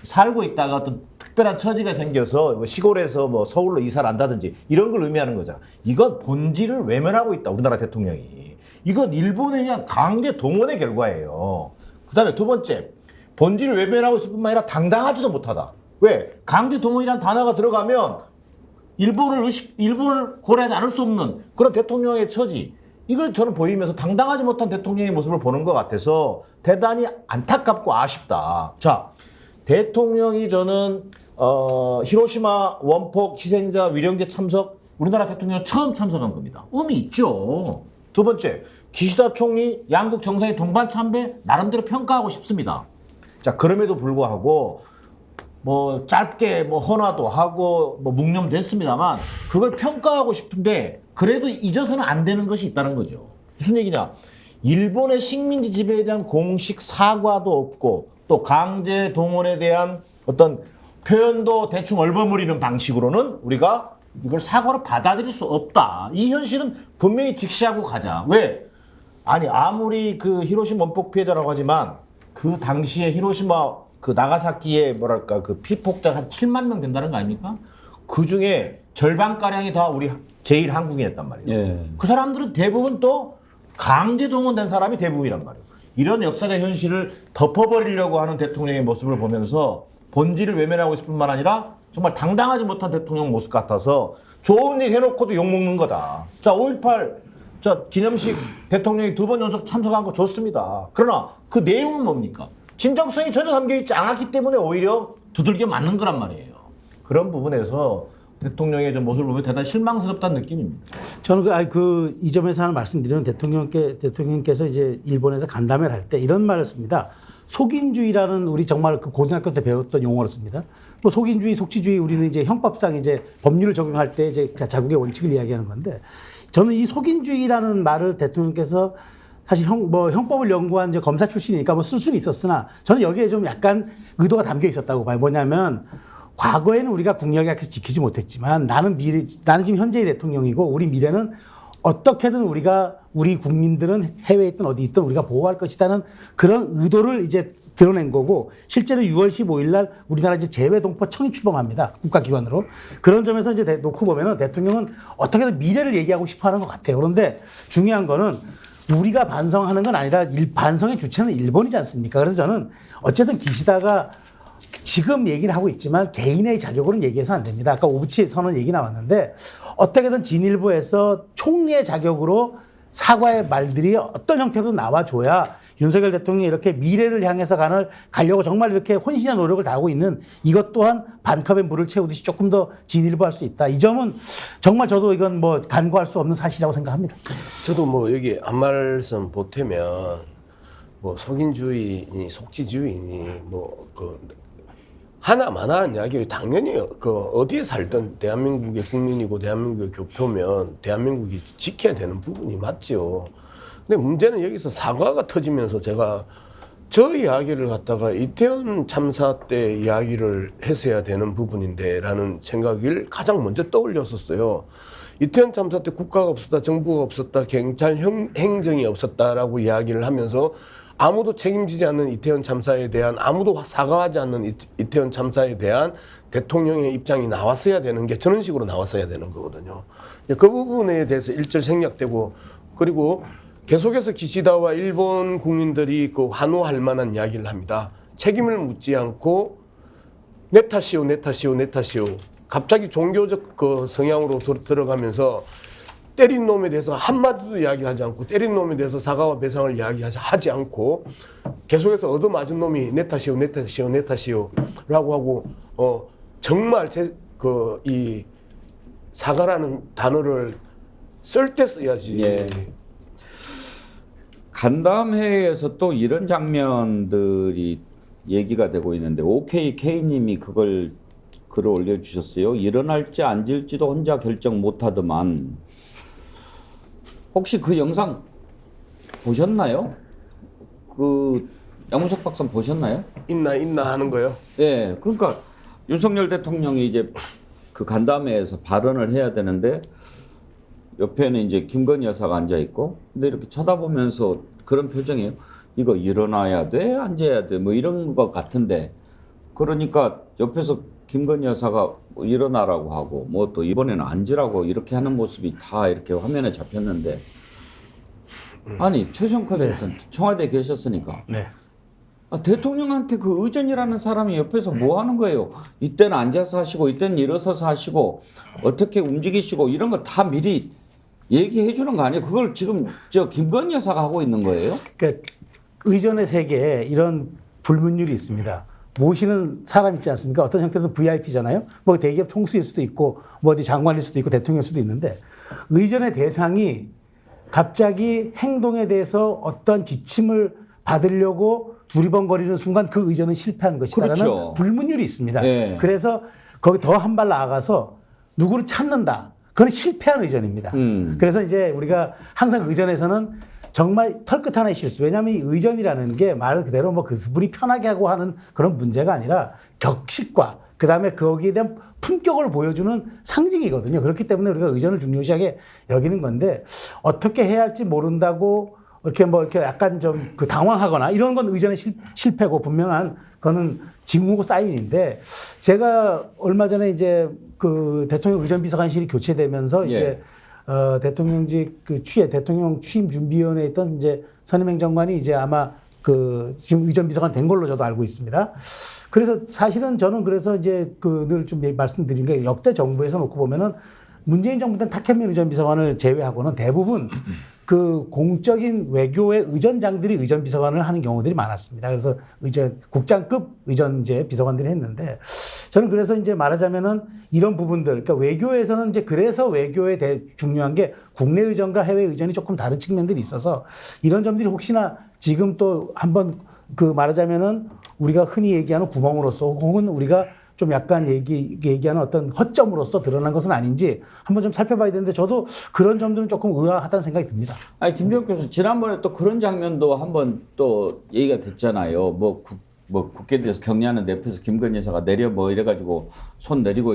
살고 있다가 어떤 특별한 처지가 생겨서 시골에서 뭐 서울로 이사를 한다든지 이런 걸 의미하는 거잖아. 이건 본질을 외면하고 있다. 우리나라 대통령이. 이건 일본에 의한 강제 동원의 결과예요. 그다음에 두 번째, 본질을 외면하고 있을 뿐만 아니라 당당하지도 못하다. 왜? 강제 동원이라는 단어가 들어가면 일본을 고려하지 않을 수 없는 그런 대통령의 처지. 이걸 저는 보이면서 당당하지 못한 대통령의 모습을 보는 것 같아서 대단히 안타깝고 아쉽다. 자, 대통령이 저는 히로시마 원폭 희생자 위령제 참석 우리나라 대통령 처음 참석한 겁니다. 의미 있죠. 두 번째, 기시다 총리 양국 정상의 동반 참배 나름대로 평가하고 싶습니다. 자, 그럼에도 불구하고 뭐 짧게 뭐 헌화도 하고 뭐 묵념됐습니다만 그걸 평가하고 싶은데 그래도 잊어서는 안 되는 것이 있다는 거죠. 무슨 얘기냐? 일본의 식민지 지배에 대한 공식 사과도 없고 또 강제 동원에 대한 어떤 표현도 대충 얼버무리는 방식으로는 우리가 이걸 사과로 받아들일 수 없다. 이 현실은 분명히 직시하고 가자. 왜? 아니 아무리 그 히로시마 원폭 피해자라고 하지만 그 당시에 히로시마 그 나가사키의 뭐랄까 그 피폭자 한 7만 명 된다는 거 아닙니까? 그 중에 절반가량이 다 우리 제일 한국인이었단 말이에요. 예. 그 사람들은 대부분 또 강제 동원된 사람이 대부분이란 말이에요. 이런 역사적 현실을 덮어버리려고 하는 대통령의 모습을 보면서 본질을 외면하고 있을 뿐만 아니라 정말 당당하지 못한 대통령 모습 같아서 좋은 일 해놓고도 욕먹는 거다. 자, 5.18 기념식 대통령이 2번 연속 참석한 거 좋습니다. 그러나 그 내용은 뭡니까? 진정성이 전혀 담겨있지 않았기 때문에 오히려 두들겨 맞는 거란 말이에요. 그런 부분에서 대통령의 저 모습을 보면 대단히 실망스럽다는 느낌입니다. 저는 이 점에서 하나 말씀드리는 대통령께서 이제 일본에서 간담회를 할 때 이런 말을 씁니다. 속인주의라는 우리 정말 그 고등학교 때 배웠던 용어를 씁니다. 뭐 속인주의, 속지주의 우리는 이제 형법상 이제 법률을 적용할 때 이제 자국의 원칙을 이야기하는 건데 저는 이 속인주의라는 말을 대통령께서 사실 형법을 연구한 이제 검사 출신이니까 뭐 쓸 수는 있었으나 저는 여기에 좀 약간 의도가 담겨 있었다고 봐요. 뭐냐면 과거에는 우리가 국력약해서 지키지 못했지만 나는 지금 현재의 대통령이고 우리 미래는 어떻게든 우리 국민들은 해외에 있든 어디 있든 우리가 보호할 것이라는 그런 의도를 이제 드러낸 거고 실제로 6월 15일 날 우리나라 이제 재외동포 청이 출범합니다. 국가기관으로. 그런 점에서 이제 놓고 보면은 대통령은 어떻게든 미래를 얘기하고 싶어 하는 것 같아요. 그런데 중요한 거는 우리가 반성하는 건 아니라 반성의 주체는 일본이지 않습니까? 그래서 저는 어쨌든 기시다가 지금 얘기를 하고 있지만 개인의 자격으로는 얘기해서 안 됩니다. 아까 오부치 선언 얘기 나왔는데 어떻게든 진일보에서 총리의 자격으로 사과의 말들이 어떤 형태도 나와줘야 윤석열 대통령이 이렇게 미래를 향해서 가려고 정말 이렇게 혼신의 노력을 다하고 있는 이것 또한 반컵에 물을 채우듯이 조금 더 진일보할 수 있다. 이 점은 정말 저도 이건 뭐 간과할 수 없는 사실이라고 생각합니다. 저도 뭐 여기 한 말씀 보태면 뭐 속인주의니 속지주의니 뭐 그 하나만한 이야기 당연히 그 어디에 살든 대한민국의 국민이고 대한민국의 교표면 대한민국이 지켜야 되는 부분이 맞죠. 근데 문제는 여기서 사과가 터지면서 제가 저 이야기를 갖다가 이태원 참사 때 이야기를 했어야 되는 부분인데라는 생각을 가장 먼저 떠올렸었어요. 이태원 참사 때 국가가 없었다, 정부가 없었다, 경찰 행정이 없었다라고 이야기를 하면서 아무도 책임지지 않는 이태원 참사에 대한 아무도 사과하지 않는 이태원 참사에 대한 대통령의 입장이 나왔어야 되는 게 저런 식으로 나왔어야 되는 거거든요. 그 부분에 대해서 일절 생략되고 그리고 계속해서 기시다와 일본 국민들이 그 환호할 만한 이야기를 합니다. 책임을 묻지 않고 내 탓이오, 내 탓이오, 내 탓이오. 갑자기 종교적 그 성향으로 들어가면서 때린 놈에 대해서 한마디도 이야기하지 않고 때린 놈에 대해서 사과와 배상을 이야기하지 않고 계속해서 얻어맞은 놈이 내 탓이오, 내 탓이오, 내 탓이오 라고 하고 정말 이 사과라는 단어를 쓸 때 써야지. 예. 간담회에서 또 이런 장면들이 얘기가 되고 있는데 OKK님이 그걸 글을 올려주셨어요. 일어날지 앉을지도 혼자 결정 못하더만. 혹시 그 영상 보셨나요? 그 양문석 박사 보셨나요? 있나 하는 거요? 예, 그러니까 윤석열 대통령이 이제 그 간담회에서 발언을 해야 되는데 옆에는 이제 김건희 여사가 앉아 있고, 근데 이렇게 쳐다보면서 그런 표정이에요. 이거 일어나야 돼, 앉아야 돼, 뭐 이런 것 같은데, 그러니까 옆에서 김건희 여사가 뭐 일어나라고 하고, 뭐 또 이번에는 앉으라고 이렇게 하는 모습이 다 이렇게 화면에 잡혔는데, 아니 최종科대표 청와대에 계셨으니까. 네. 대통령한테 그 의전이라는 사람이 옆에서 뭐 하는 거예요? 이때는 앉아서 하시고 이때는 일어서서 하시고 어떻게 움직이시고 이런 거 다 미리 얘기해 주는 거 아니에요? 그걸 지금 저 김건희 여사가 하고 있는 거예요? 그러니까 의전의 세계에 이런 불문율이 있습니다. 모시는 사람 있지 않습니까? 어떤 형태는 VIP잖아요. 뭐 대기업 총수일 수도 있고 뭐 어디 장관일 수도 있고 대통령일 수도 있는데 의전의 대상이 갑자기 행동에 대해서 어떤 지침을 받으려고 두리번거리는 순간 그 의전은 실패한 것이다라는 그렇죠. 불문율이 있습니다. 네. 그래서 거기 더 한 발 나아가서 누구를 찾는다. 그건 실패한 의전입니다. 그래서 이제 우리가 항상 의전에서는 정말 털끝 하나의 실수. 왜냐하면 이 의전이라는 게 말 그대로 뭐 그분이 편하게 하고 하는 그런 문제가 아니라 격식과 그다음에 거기에 대한 품격을 보여주는 상징이거든요. 그렇기 때문에 우리가 의전을 중요시하게 여기는 건데 어떻게 해야 할지 모른다고 이렇게 약간 좀 그 당황하거나 이런 건 의전의 실패고 분명한 그거는 징후고 사인인데 제가 얼마 전에 이제 그 대통령 의전비서관실이 교체되면서 이제 대통령직 그 대통령 취임 준비위원회에 있던 이제 선임행 장관이 이제 아마 그 지금 의전비서관 된 걸로 저도 알고 있습니다. 그래서 사실은 저는 그래서 이제 그 늘 좀 말씀드린 게 역대 정부에서 놓고 보면은 문재인 정부 때는 탁현민 의전비서관을 제외하고는 대부분 그 공적인 외교의 의전장들이 의전비서관을 하는 경우들이 많았습니다. 그래서 국장급 의전제 비서관들이 했는데 저는 그래서 이제 말하자면은 이런 부분들, 그러니까 외교에서는 이제 그래서 외교에 중요한 게 국내 의전과 해외 의전이 조금 다른 측면들이 있어서 이런 점들이 혹시나 지금 또 한번 그 말하자면은 우리가 흔히 얘기하는 구멍으로서 혹은 우리가 좀 약간 얘기하는 어떤 허점으로서 드러난 것은 아닌지 한번 좀 살펴봐야 되는데 저도 그런 점들은 조금 의아하다는 생각이 듭니다. 아니 김병욱 교수 지난번에 또 그런 장면도 한번 또 얘기가 됐잖아요. 뭐 국회에서 격려하는 옆에서 김건희 여사가 내려 뭐 이래가지고 손 내리고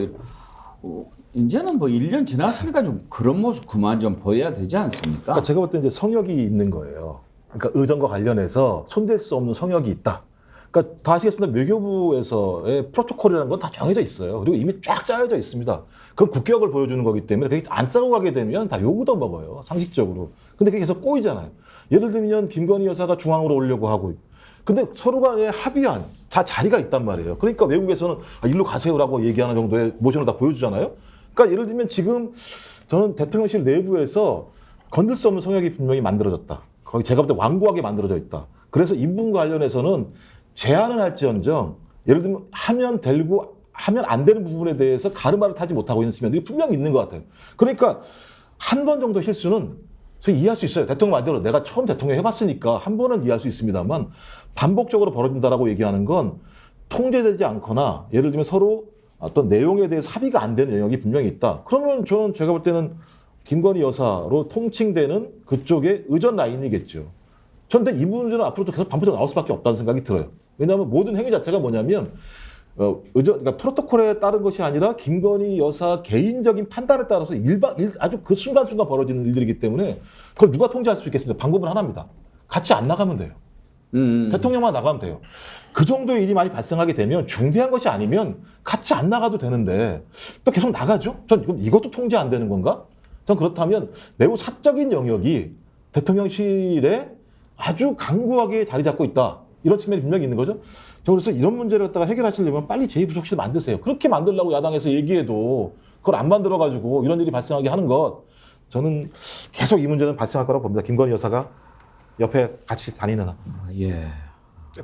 이제는 뭐 1년 지났으니까 좀 그런 모습 그만 좀 보여야 되지 않습니까? 그러니까 제가 볼 때 이제 성역이 있는 거예요. 그러니까 의전과 관련해서 손댈 수 없는 성역이 있다. 그러니까 다 아시겠습니다. 외교부에서의 프로토콜이라는 건 다 정해져 있어요. 그리고 이미 쫙 짜여져 있습니다. 그건 국격을 보여주는 거기 때문에 그게 안 짜고 가게 되면 다 욕도 먹어요. 상식적으로. 근데 그게 계속 꼬이잖아요. 예를 들면 김건희 여사가 중앙으로 오려고 하고 근데 서로 간에 합의한 다 자리가 있단 말이에요. 그러니까 외국에서는 일로 가세요라고 얘기하는 정도의 모션을 다 보여주잖아요. 그러니까 예를 들면 지금 저는 대통령실 내부에서 건들 수 없는 성역이 분명히 만들어졌다. 거기 제가 볼 때 완고하게 만들어져 있다. 그래서 이 부분 관련해서는 제안은 할지언정 예를 들면 하면 되고 하면 안 되는 부분에 대해서 가르마를 타지 못하고 있는 측면들이 분명히 있는 것 같아요. 그러니까 한 번 정도 실수는 저희 이해할 수 있어요. 대통령 말대로 내가 처음 대통령 해봤으니까 한 번은 이해할 수 있습니다만 반복적으로 벌어진다라고 얘기하는 건 통제되지 않거나 예를 들면 서로 어떤 내용에 대해서 합의가 안 되는 영역이 분명히 있다. 그러면 저는 제가 볼 때는 김건희 여사로 통칭되는 그쪽의 의전 라인이겠죠. 그런데 이 문제는 앞으로도 계속 반복적으로 나올 수밖에 없다는 생각이 들어요. 왜냐하면 모든 행위 자체가 뭐냐면 그러니까 프로토콜에 따른 것이 아니라 김건희 여사 개인적인 판단에 따라서 아주 그 순간순간 벌어지는 일들이기 때문에 그걸 누가 통제할 수 있겠습니까? 방법은 하나입니다. 같이 안 나가면 돼요. 대통령만 나가면 돼요. 그 정도의 일이 많이 발생하게 되면 중대한 것이 아니면 같이 안 나가도 되는데 또 계속 나가죠? 전 이것도 통제 안 되는 건가? 전 그렇다면 매우 사적인 영역이 대통령실에 아주 강고하게 자리 잡고 있다. 이런 측면이 분명히 있는 거죠. 그래서 이런 문제를 갖다가 해결하시려면 빨리 제2부속실 만드세요. 그렇게 만들려고 야당에서 얘기해도 그걸 안 만들어가지고 이런 일이 발생하게 하는 것 저는 계속 이 문제는 발생할 거라고 봅니다. 김건희 여사가 옆에 같이 다니는 한. 예.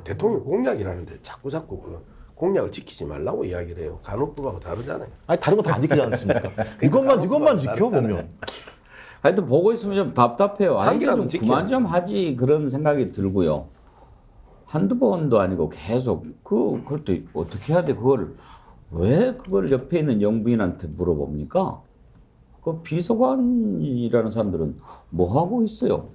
대통령 공약이라는데 자꾸 그 공약을 지키지 말라고 이야기를 해요. 간호법하고 다르잖아요. 아니 다른 건 다 안 지키지 않습니까? 이것만 지켜보면. 하여튼 보고 있으면 좀 답답해요. 아니 한기라도 좀 지켜야지. 그만 좀 하지 그런 생각이 들고요. 한두 번도 아니고 계속 그걸 또 어떻게 해야 돼? 그걸 왜 그걸 옆에 있는 영부인한테 물어봅니까? 그 비서관이라는 사람들은 뭐 하고 있어요?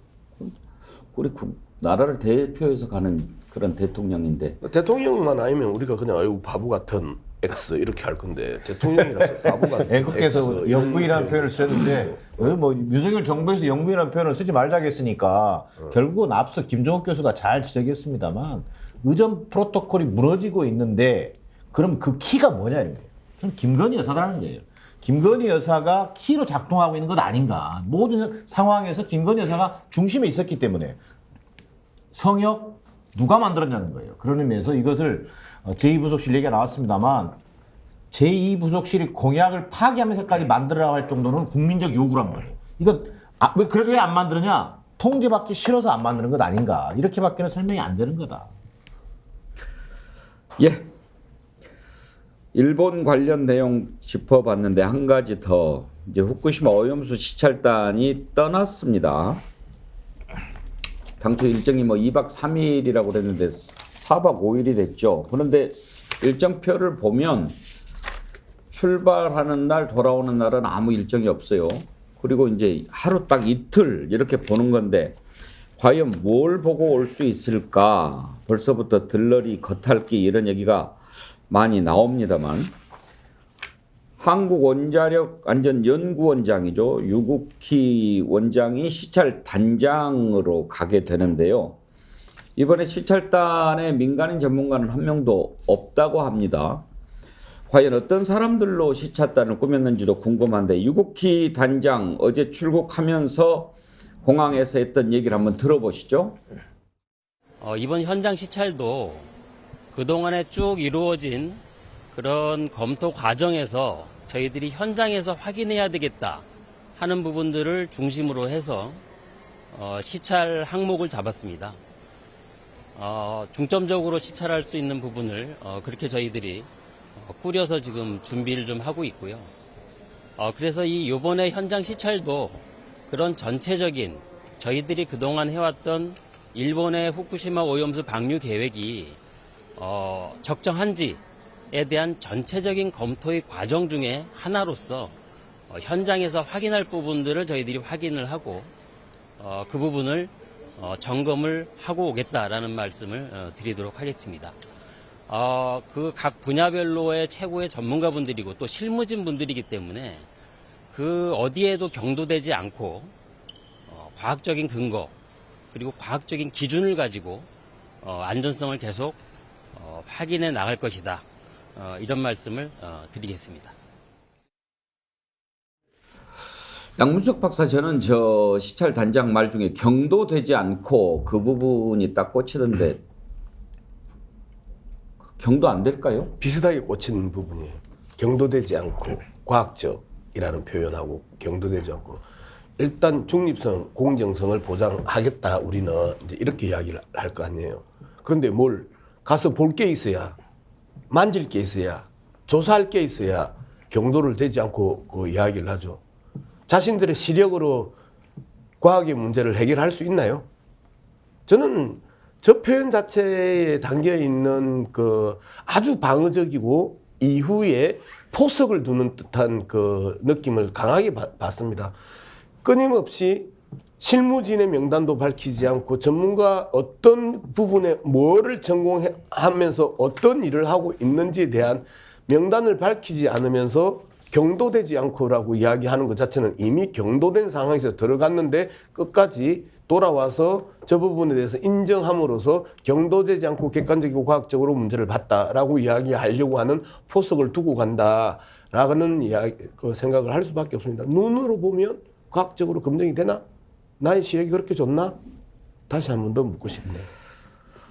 우리 나라를 대표해서 가는 그런 대통령인데 대통령만 아니면 우리가 그냥 아유 바보 같은 X 이렇게 할 건데 대통령이라서 바보 같은 앵커께서 X, 영부인이라는 표현을 쓰는데 뭐 윤석열 정부에서 영부인이라는 표현을 쓰지 말자고 했으니까 결국은 앞서 김종욱 교수가 잘 지적했습니다만 의전 프로토콜이 무너지고 있는데 그럼 그 키가 뭐냐는 거예요. 그럼 김건희 여사라는 거예요. 김건희 여사가 키로 작동하고 있는 것 아닌가. 모든 상황에서 김건희 여사가 중심에 있었기 때문에 성역, 누가 만들었냐는 거예요. 그런 의미에서 이것을 제2부속실 얘기가 나왔습니다만 제2부속실이 공약을 파기하면서까지 만들어야 할 정도는 국민적 요구란 말이에요. 이거 왜 그래도 왜 안 만드느냐? 통제받기 싫어서 안 만드는 것 아닌가? 이렇게밖에는 설명이 안 되는 거다. 예. 일본 관련 내용 짚어봤는데 한 가지 더 이제 후쿠시마 오염수 시찰단이 떠났습니다. 당초 일정이 뭐 2박 3일이라고 그랬는데 4박 5일이 됐죠. 그런데 일정표를 보면 출발하는 날 돌아오는 날은 아무 일정이 없어요. 그리고 이제 하루 딱 이틀 이렇게 보는 건데 과연 뭘 보고 올 수 있을까? 벌써부터 들러리 겉핥기 이런 얘기가 많이 나옵니다만 한국원자력안전연구원장이죠. 유국희 원장이 시찰 단장으로 가게 되는데요. 이번에 시찰단에 민간인 전문가는 한 명도 없다고 합니다. 과연 어떤 사람들로 시찰단을 꾸몄는지도 궁금한데 유국희 단장 어제 출국하면서 공항에서 했던 얘기를 한번 들어보시죠. 이번 현장 시찰도 그동안에 쭉 이루어진 그런 검토 과정에서 저희들이 현장에서 확인해야 되겠다 하는 부분들을 중심으로 해서 시찰 항목을 잡았습니다. 중점적으로 시찰할 수 있는 부분을 그렇게 저희들이 꾸려서 지금 준비를 좀 하고 있고요. 그래서 이번에 현장 시찰도 그런 전체적인 저희들이 그동안 해왔던 일본의 후쿠시마 오염수 방류 계획이 적정한지에 대한 전체적인 검토의 과정 중에 하나로서 현장에서 확인할 부분들을 저희들이 확인을 하고 그 부분을 점검을 하고 오겠다라는 말씀을 드리도록 하겠습니다. 그 각 분야별로의 최고의 전문가분들이고 또 실무진 분들이기 때문에 그 어디에도 경도되지 않고 과학적인 근거 그리고 과학적인 기준을 가지고 안전성을 계속 확인해 나갈 것이다. 이런 말씀을 드리겠습니다. 양문석 박사, 저는 저 시찰 단장 말 중에 경도되지 않고 그 부분이 딱 꽂히던데 경도 안 될까요? 비슷하게 꽂히는 부분이에요. 경도되지 않고 과학적이라는 표현하고 경도되지 않고 일단 중립성, 공정성을 보장하겠다 우리는 이제 이렇게 이야기를 할 거 아니에요. 그런데 뭘 가서 볼 게 있어야, 만질 게 있어야, 조사할 게 있어야 경도를 되지 않고 그 이야기를 하죠. 자신들의 시력으로 과학의 문제를 해결할 수 있나요? 저는 저 표현 자체에 담겨 있는 그 아주 방어적이고 이후에 포석을 두는 듯한 그 느낌을 강하게 받습니다. 끊임없이 실무진의 명단도 밝히지 않고 전문가 어떤 부분에 뭐를 전공하면서 어떤 일을 하고 있는지에 대한 명단을 밝히지 않으면서 경도되지 않고라고 이야기하는 것 자체는 이미 경도된 상황에서 들어갔는데 끝까지 돌아와서 저 부분에 대해서 인정함으로써 경도되지 않고 객관적이고 과학적으로 문제를 봤다라고 이야기하려고 하는 포석을 두고 간다라는 그 생각을 할 수밖에 없습니다. 눈으로 보면 과학적으로 검증이 되나? 나의 시력이 그렇게 좋나? 다시 한 번 더 묻고 싶네요.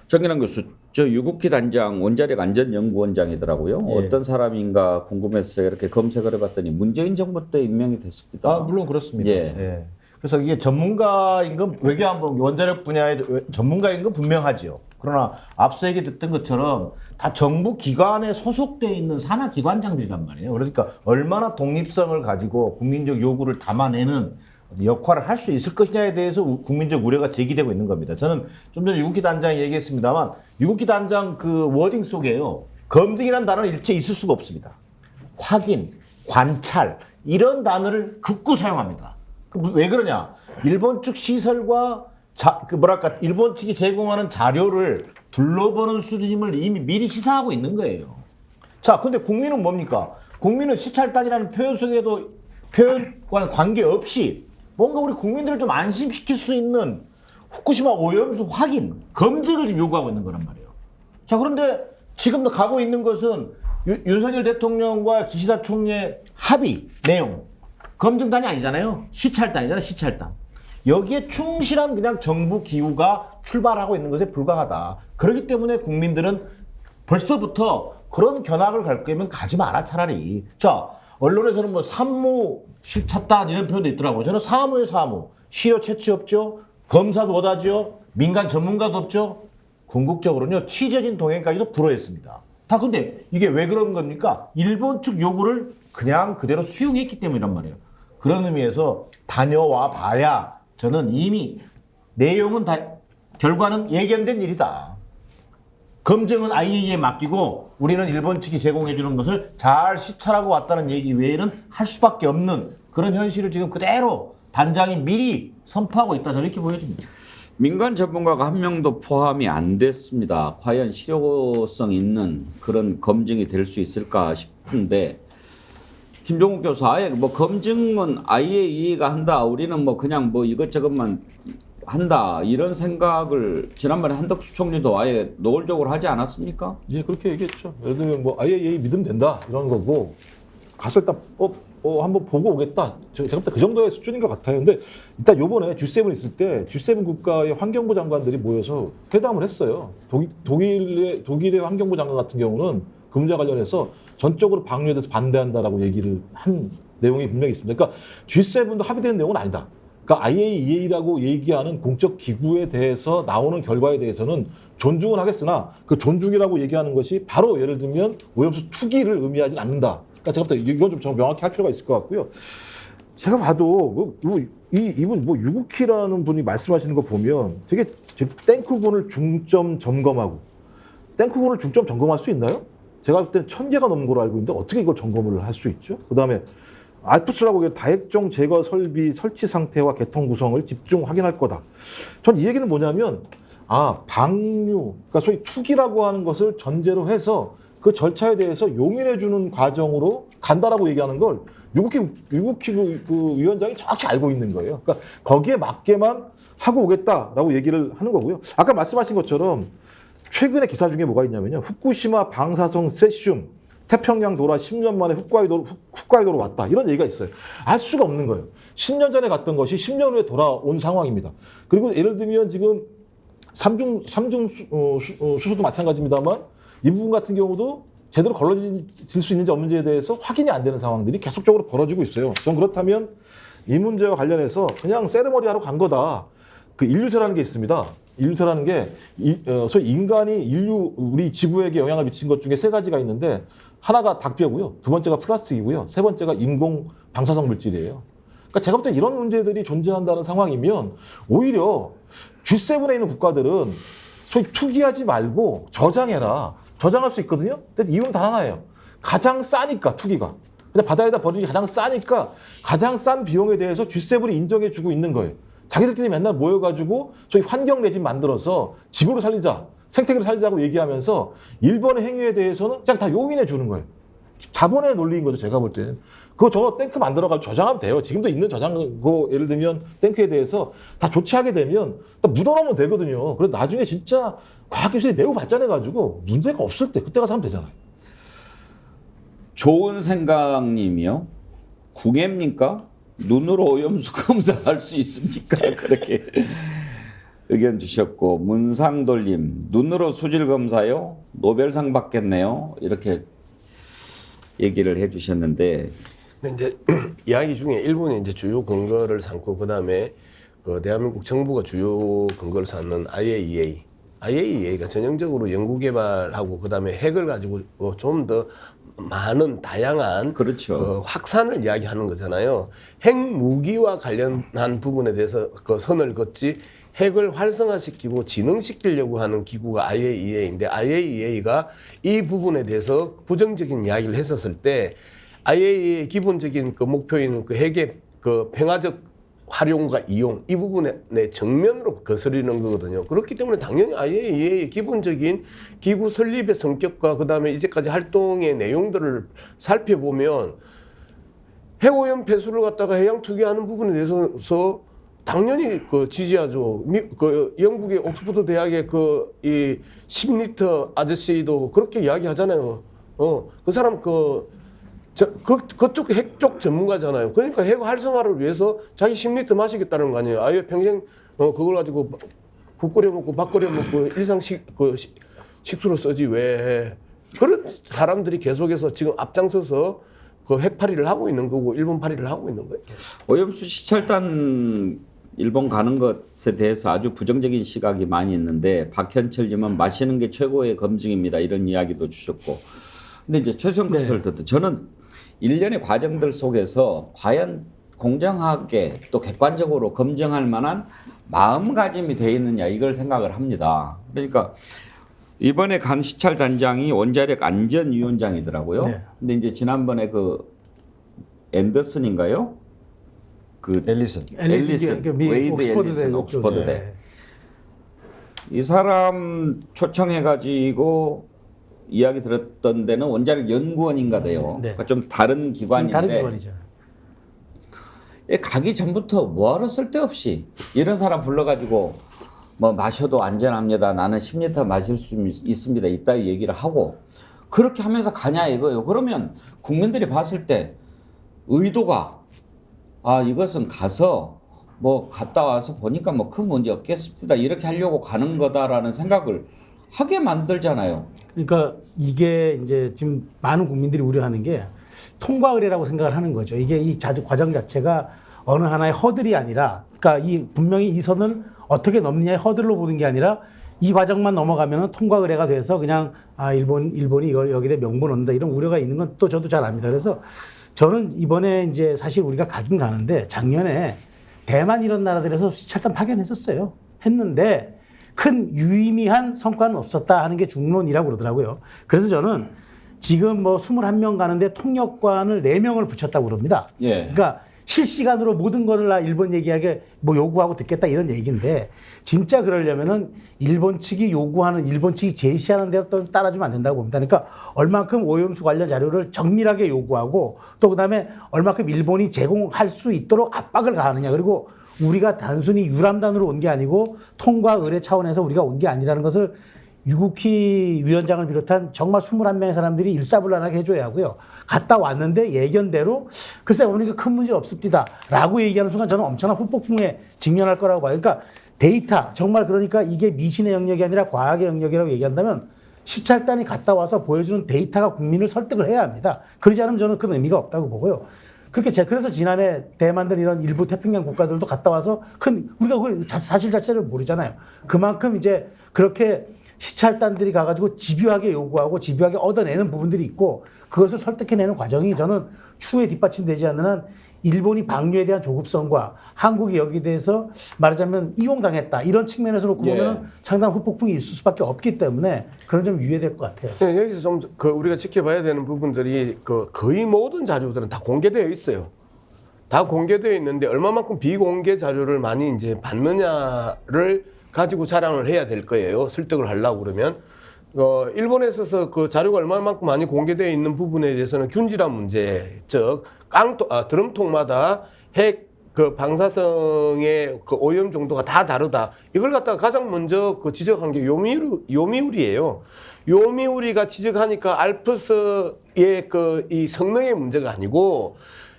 정인환 교수, 저 유국희 단장 원자력 안전연구원장이더라고요. 예. 어떤 사람인가 궁금했어요. 이렇게 검색을 해봤더니 문재인 정부 때 임명이 됐습니다. 물론 그렇습니다. 예. 예. 그래서 이게 전문가인 건 외교안보 원자력 분야의 전문가인 건 분명하지요. 그러나 앞서 얘기했던 것처럼 다 정부 기관에 소속돼 있는 산하 기관장들이란 말이에요. 그러니까 얼마나 독립성을 가지고 국민적 요구를 담아내는 역할을 할 수 있을 것이냐에 대해서 국민적 우려가 제기되고 있는 겁니다. 저는 좀 전에 유국희 단장이 얘기했습니다만 유국희 단장 그 워딩 속에요. 검증이라는 단어는 일체 있을 수가 없습니다. 확인, 관찰 이런 단어를 극구 사용합니다. 왜 그러냐? 일본 측 시설과 일본 측이 제공하는 자료를 둘러보는 수준임을 이미 미리 시사하고 있는 거예요. 자, 근데 국민은 뭡니까? 국민은 시찰단이라는 표현 속에도 표현과는 관계없이 뭔가 우리 국민들을 좀 안심시킬 수 있는 후쿠시마 오염수 확인, 검증을 지금 요구하고 있는 거란 말이에요. 자, 그런데 지금 가고 있는 것은 윤석열 대통령과 기시다 총리의 합의 내용, 검증단이 아니잖아요. 시찰단이잖아요, 시찰단. 여기에 충실한 그냥 정부 기구가 출발하고 있는 것에 불과하다. 그렇기 때문에 국민들은 벌써부터 그런 견학을 갈 거면 가지 마라 차라리. 자, 언론에서는 뭐 산무 찼다 이런 표현도 있더라고요. 저는 사무에 사무. 시효 채취 없죠. 검사도 못하죠. 민간 전문가도 없죠. 궁극적으로는요. 취재진 동행까지도 불허했습니다. 다 근데 이게 왜 그런 겁니까? 일본 측 요구를 그냥 그대로 수용했기 때문이란 말이에요. 그런 의미에서 다녀와 봐야 저는 이미 내용은 다 결과는 예견된 일이다. 검증은 IAEA에 맡기고 우리는 일본 측이 제공해 주는 것을 잘 시찰하고 왔다는 얘기 외에는 할 수밖에 없는 그런 현실을 지금 그대로 단장이 미리 선포하고 있다. 저는 이렇게 보여집니다. 민간 전문가가 한 명도 포함이 안 됐습니다. 과연 실효성 있는 그런 검증이 될 수 있을까 싶은데 김종욱 교수 아예 뭐 검증은 IAEA가 한다. 우리는 뭐 그냥 뭐 이것저것만 한다. 이런 생각을 지난번에 한덕수 총리도 아예 노골적으로 하지 않았습니까? 예, 그렇게 얘기했죠. 예를 들면 뭐 IAEA 믿으면 된다 이런 거고 가서 일단 한번 보고 오겠다. 제가 볼 때 그 정도의 수준인 것 같아요. 근데 일단 요번에 G7 있을 때 G7 국가의 환경부 장관들이 모여서 회담을 했어요. 독일의 환경부 장관 같은 경우는 그 문제 관련해서 전적으로 방류에 대해서 반대한다라고 얘기를 한 내용이 분명히 있습니다. 그러니까 G7도 합의되는 내용은 아니다. 그러니까 IAEA라고 얘기하는 공적 기구에 대해서 나오는 결과에 대해서는 존중을 하겠으나 그 존중이라고 얘기하는 것이 바로 예를 들면 오염수 투기를 의미하진 않는다. 그러니까 제가 볼 때 이건 좀 명확히 할 필요가 있을 것 같고요. 제가 봐도 이분 뭐 유국희라는 분이 말씀하시는 거 보면 되게 탱크군을 중점 점검하고 탱크군을 중점 점검할 수 있나요? 제가 볼 때는 1000개가 넘는 걸로 알고 있는데 어떻게 이걸 점검을 할 수 있죠? 그다음에 알프스라고 다액종 제거 설비 설치 상태와 개통 구성을 집중 확인할 거다. 전 이 얘기는 뭐냐면 방류, 그러니까 소위 투기라고 하는 것을 전제로 해서 그 절차에 대해서 용인해 주는 과정으로 간다라고 얘기하는 걸 유국희 그 위원장이 정확히 알고 있는 거예요. 그러니까 거기에 맞게만 하고 오겠다라고 얘기를 하는 거고요. 아까 말씀하신 것처럼 최근에 기사 중에 뭐가 있냐면요. 후쿠시마 방사성 세슘 태평양 돌아 10년 만에 홋카이도로 왔다. 이런 얘기가 있어요. 알 수가 없는 거예요. 10년 전에 갔던 것이 10년 후에 돌아온 상황입니다. 그리고 예를 들면 지금 삼중 수소도 마찬가지입니다만 이 부분 같은 경우도 제대로 걸러질 수 있는지 없는지에 대해서 확인이 안 되는 상황들이 계속적으로 벌어지고 있어요. 전 그렇다면 이 문제와 관련해서 그냥 세레머니 하러 간 거다. 그 인류세라는 게 있습니다. 인류세라는 게 소위 인간이 우리 지구에게 영향을 미친 것 중에 3가지가 있는데 하나가 닭뼈고요. 2번째가 플라스틱이고요. 3번째가 인공 방사성 물질이에요. 그러니까 제가 볼 때 이런 문제들이 존재한다는 상황이면 오히려 G7에 있는 국가들은 소위 투기하지 말고 저장해라. 저장할 수 있거든요. 근데 이유는 단 하나예요. 가장 싸니까 투기가. 근데 바다에다 버리기 가장 싸니까 가장 싼 비용에 대해서 G7이 인정해주고 있는 거예요. 자기들끼리 맨날 모여가지고 소위 환경 레진 만들어서 지구를 살리자, 생태계를 살리자고 얘기하면서 일본의 행위에 대해서는 그냥 다 용인해 주는 거예요. 자본의 논리인 거죠. 제가 볼 때는. 그거 저 탱크 만들어가지고 저장하면 돼요. 지금도 있는 저장고 예를 들면 탱크에 대해서 다 조치하게 되면 묻어놓으면 되거든요. 그래서 나중에 진짜 과학기술이 매우 발전해가지고 문제가 없을 때 그때 가서 하면 되잖아요. 좋은 생각님이요. 궁예입니까? 눈으로 오염수 검사할 수 있습니까? 그렇게 의견 주셨고 문상돌님 눈으로 수질 검사요? 노벨상 받겠네요. 이렇게 얘기를 해주셨는데. 근데 이제 이야기 중에 일본이 이제 주요 근거를 삼고 그다음에 그 대한민국 정부가 주요 근거를 삼는 IAEA가 전형적으로 연구 개발하고 그다음에 핵을 가지고 좀 더 많은 다양한 그렇죠. 확산을 이야기하는 거잖아요. 핵 무기와 관련한 부분에 대해서 그 선을 긋지 핵을 활성화시키고 진흥시키려고 하는 기구가 IAEA인데 IAEA가 이 부분에 대해서 부정적인 이야기를 했었을 때 IAEA의 기본적인 그 목표인 그 핵의 그 평화적 활용과 이용 이 부분에 정면으로 거스르는 거거든요. 그렇기 때문에 당연히 IAEA의 기본적인 기구 설립의 성격과 그다음에 이제까지 활동의 내용들을 살펴보면 핵오염 폐수를 갖다가 해양 투기하는 부분에 대해서 당연히 그 지지하죠. 그 영국의 옥스퍼드 대학의 그 이 10리터 아저씨도 그렇게 이야기하잖아요. 그 사람 그쪽 핵 쪽 전문가잖아요. 그러니까 핵 활성화를 위해서 자기 10리터 마시겠다는 거 아니에요. 아예 평생 그걸 가지고 국 끓여 먹고 밥 끓여 먹고 식수로 쓰지 왜 그런 사람들이 계속해서 지금 앞장서서 그 핵파리를 하고 있는 거고 일본 파리를 하고 있는 거예요. 오염수 시찰단 일본 가는 것에 대해서 아주 부정적인 시각이 많이 있는데 박현철님은 마시는 게 최고의 검증입니다. 이런 이야기도 주셨고. 근데 이제 최수영 교수들도 저는 일련의 과정들 속에서 과연 공정하게 또 객관적으로 검증할 만한 마음가짐이 돼 있느냐 이걸 생각을 합니다. 그러니까 이번에 간 시찰단장이 원자력 안전위원장이더라고요. 네. 근데 이제 지난번에 그 앤더슨인가요? 그 앨리슨. 앨리슨, 웨이드 앨리슨, 네. 옥스퍼드대. 이 사람 초청해가지고 이야기 들었던 데는 원자력 연구원인가 돼요. 네. 그러니까 좀 다른 기관인데 다른 기관이죠. 가기 전부터 뭐하러 쓸데없이 이런 사람 불러가지고 뭐 마셔도 안전합니다. 나는 10리터 마실 수 있습니다. 이따위 얘기를 하고 그렇게 하면서 가냐 이거예요. 그러면 국민들이 봤을 때 의도가 이것은 가서 뭐 갔다 와서 보니까 뭐 큰 문제 없겠습니다. 이렇게 하려고 가는 거다라는 생각을 하게 만들잖아요. 그러니까 이게 이제 지금 많은 국민들이 우려하는 게 통과 의례라고 생각을 하는 거죠. 이게 이 과정 자체가 어느 하나의 허들이 아니라, 그러니까 분명히 이 선을 어떻게 넘느냐의 허들로 보는 게 아니라 이 과정만 넘어가면은 통과 의례가 돼서 그냥 일본이 이걸 여기다 명분 얻는다 이런 우려가 있는 건 또 저도 잘 압니다. 그래서 저는 이번에 이제 사실 우리가 가긴 가는데 작년에 대만 이런 나라들에서 시찰단 파견했었어요. 했는데 큰 유의미한 성과는 없었다 하는 게 중론이라고 그러더라고요. 그래서 저는 지금 뭐 21명 가는데 통역관을 4명을 붙였다고 그럽니다. 예. 그러니까 실시간으로 모든 거를 일본 얘기하게 뭐 요구하고 듣겠다 이런 얘기인데 진짜 그러려면은 일본 측이 요구하는 일본 측이 제시하는 대로 따라주면 안 된다고 봅니다. 그러니까 얼만큼 오염수 관련 자료를 정밀하게 요구하고 또 그다음에 얼만큼 일본이 제공할 수 있도록 압박을 가하느냐 그리고 우리가 단순히 유람단으로 온 게 아니고 통과 의뢰 차원에서 우리가 온 게 아니라는 것을 유국희 위원장을 비롯한 정말 21명의 사람들이 일사불란하게 해줘야 하고요. 갔다 왔는데 예견대로 글쎄 보니까 큰 문제 없습니다. 라고 얘기하는 순간 저는 엄청난 후폭풍에 직면할 거라고 봐요. 그러니까 데이터 정말 그러니까 이게 미신의 영역이 아니라 과학의 영역이라고 얘기한다면 시찰단이 갔다 와서 보여주는 데이터가 국민을 설득을 해야 합니다. 그러지 않으면 저는 큰 의미가 없다고 보고요. 그래서 지난해 대만들 이런 일부 태평양 국가들도 갔다 와서 우리가 그 사실 자체를 모르잖아요. 그만큼 이제 그렇게 시찰단들이 가가지고 집요하게 요구하고 집요하게 얻어내는 부분들이 있고 그것을 설득해내는 과정이 저는 추후에 뒷받침되지 않는 한 일본이 방류에 대한 조급성과 한국이 여기에 대해서 말하자면 이용당했다 이런 측면에서 놓고 보면 상당한 후폭풍이 있을 수밖에 없기 때문에 그런 점 유의될 것 같아요. 네, 여기서 좀 우리가 지켜봐야 되는 부분들이 거의 모든 자료들은 다 공개되어 있어요. 다 공개되어 있는데 얼마만큼 비공개 자료를 많이 이제 받느냐를 가지고 자랑을 해야 될 거예요. 설득을 하려고 그러면. 일본에 있어서 그 자료가 얼마만큼 많이 공개되어 있는 부분에 대해서는 균질화 문제, 즉 드럼통마다 핵 방사성의 그 오염 정도가 다 다르다. 이걸 갖다가 가장 먼저 지적한 게 요미우리예요. 요미우리가 지적하니까 알프스의 이 성능의 문제가 아니고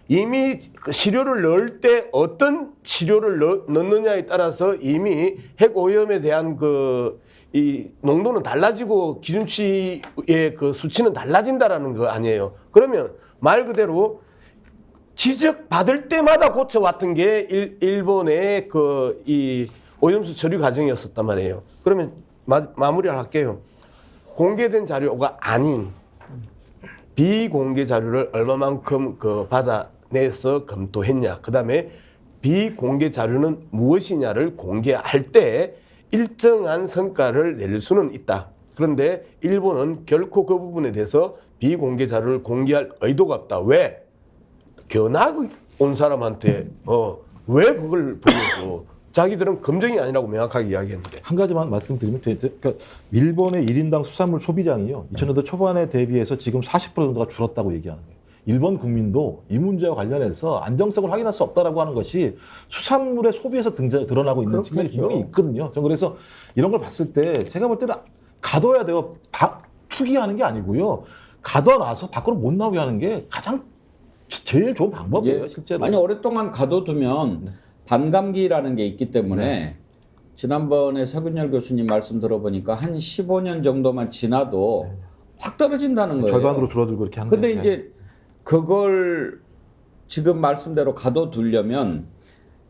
이미 시료를 넣을 때 어떤 시료를 넣느냐에 따라서 이미 핵 오염에 대한 이 농도는 달라지고 기준치의 수치는 달라진다라는 거 아니에요. 그러면 말 그대로 지적받을 때마다 고쳐왔던 게 일본의 이 오염수 처리 과정이었었단 말이에요. 그러면 마무리를 할게요. 공개된 자료가 아닌 비공개 자료를 얼마만큼 받아내서 검토했냐. 그 다음에 비공개 자료는 무엇이냐를 공개할 때 일정한 성과를 낼 수는 있다. 그런데 일본은 결코 그 부분에 대해서 비공개 자료를 공개할 의도가 없다. 왜? 견학 온 사람한테 왜 그걸 보여줘? 자기들은 검증이 아니라고 명확하게 이야기했는데. 한 가지만 말씀드리면 그러니까 일본의 1인당 수산물 소비량이요. 2000년도 초반에 대비해서 지금 40% 정도가 줄었다고 얘기하는 거예요. 일본 국민도 이 문제와 관련해서 안정성을 확인할 수 없다라고 하는 것이 수산물의 소비에서 드러나고 있는 측면이 분명히 있거든요. 저는 그래서 이런 걸 봤을 때 제가 볼 때는 가둬야 돼요. 투기하는 게 아니고요. 가둬놔서 밖으로 못 나오게 하는 게 가장 제일 좋은 방법이에요, 실제로. 아니 오랫동안 가둬두면 반감기라는 게 있기 때문에 지난번에 서균열 교수님 말씀 들어보니까 한 15년 정도만 지나도 확 떨어진다는 거예요. 절반으로 줄어들고 이렇게 하는데. 근데 이제 그걸 지금 말씀대로 가둬두려면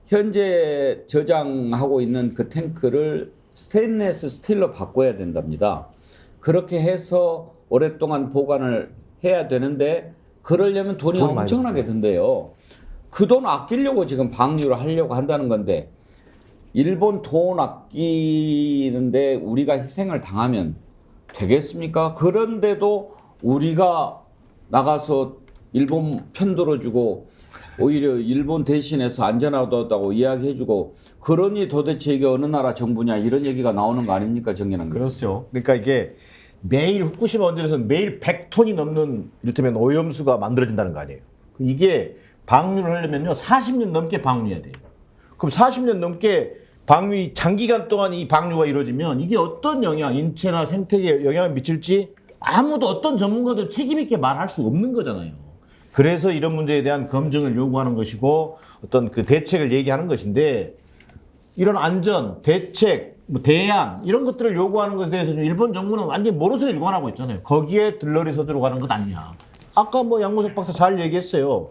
현재 저장하고 있는 그 탱크를 스테인리스 스틸로 바꿔야 된답니다. 그렇게 해서 오랫동안 보관을 해야 되는데 그러려면 돈이 많이 엄청나게 든대요. 그 돈 아끼려고 지금 방류를 하려고 한다는 건데 일본 돈 아끼는데 우리가 희생을 당하면 되겠습니까? 그런데도 우리가 나가서 일본 편 들어주고 오히려 일본 대신해서 안전하다고 이야기해주고 그러니 도대체 이게 어느 나라 정부냐 이런 얘기가 나오는 거 아닙니까, 정연한 교수? 그렇죠. 그러니까 이게 매일 후쿠시마 원전에서 매일 100톤이 넘는 이를테면 오염수가 만들어진다는 거 아니에요. 이게 방류를 하려면요 40년 넘게 방류해야 돼요. 그럼 40년 넘게 방류 장기간 동안 이 방류가 이루어지면 이게 어떤 영향, 인체나 생태계에 영향을 미칠지 아무도 어떤 전문가도 책임 있게 말할 수 없는 거잖아요. 그래서 이런 문제에 대한 검증을 요구하는 것이고 어떤 그 대책을 얘기하는 것인데 이런 안전, 대책, 뭐 대안 이런 것들을 요구하는 것에 대해서 일본 정부는 완전히 모르쇠를 일관하고 있잖아요. 거기에 들러리 서주러 가는 것 아니냐. 아까 뭐 양무석 박사 잘 얘기했어요.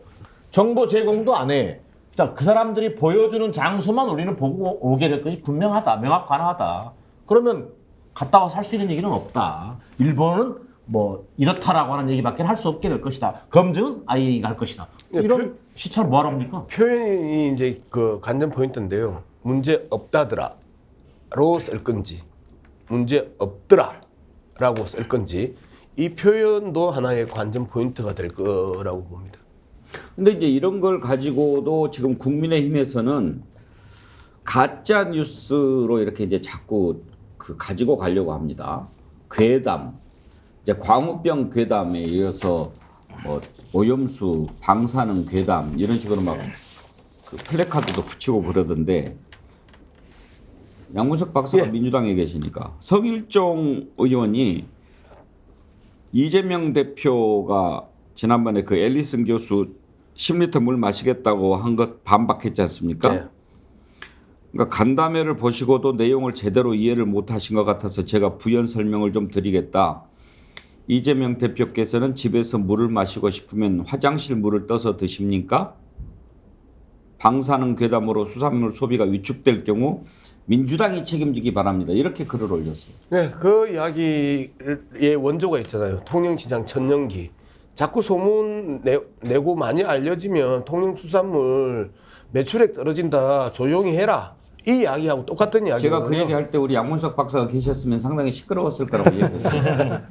정보 제공도 안 해. 자, 그 사람들이 보여주는 장소만 우리는 보고 오게 될 것이 분명하다, 명확하다. 그러면 갔다 와서 할 수 있는 얘기는 없다. 일본은 뭐 이렇다라고 하는 얘기밖에 할 수 없게 될 것이다. 검증은 아예 얘기할 것이다. 이런 시찰을 뭐하러 합니까? 표현이 이제 그 관전 포인트인데요. 문제 없다더라로 쓸 건지, 문제 없더라라고 쓸 건지 이 표현도 하나의 관전 포인트가 될 거라고 봅니다. 근데 이제 이런 걸 가지고도 지금 국민의힘에서는 가짜 뉴스로 이렇게 이제 자꾸 그 가지고 가려고 합니다. 괴담, 이제 광우병 괴담에 이어서 뭐 오염수 방사능 괴담 이런 식으로 막 그 플래카드도 붙이고 그러던데 양문석 박사가 민주당에 계시니까 성일종 의원이 이재명 대표가 지난번에 그 앨리슨 교수 10리터 물 마시겠다고 한 것 반박했지 않습니까? 네. 그러니까 간담회를 보시고도 내용을 제대로 이해를 못하신 것 같아서 제가 부연 설명을 좀 드리겠다. 이재명 대표께서는 집에서 물을 마시고 싶으면 화장실 물을 떠서 드십니까? 방사능 괴담으로 수산물 소비가 위축될 경우 민주당이 책임지기 바랍니다. 이렇게 글을 올렸어요. 네, 그 이야기의 원조가 있잖아요. 통영시장 천연기. 자꾸 소문 내고 많이 알려지면 통영수산물 매출액 떨어진다. 조용히 해라. 이 이야기하고 똑같은 이야기예요. 제가 그 얘기할 때 우리 양문석 박사가 계셨으면 상당히 시끄러웠을 거라고 얘기했어요.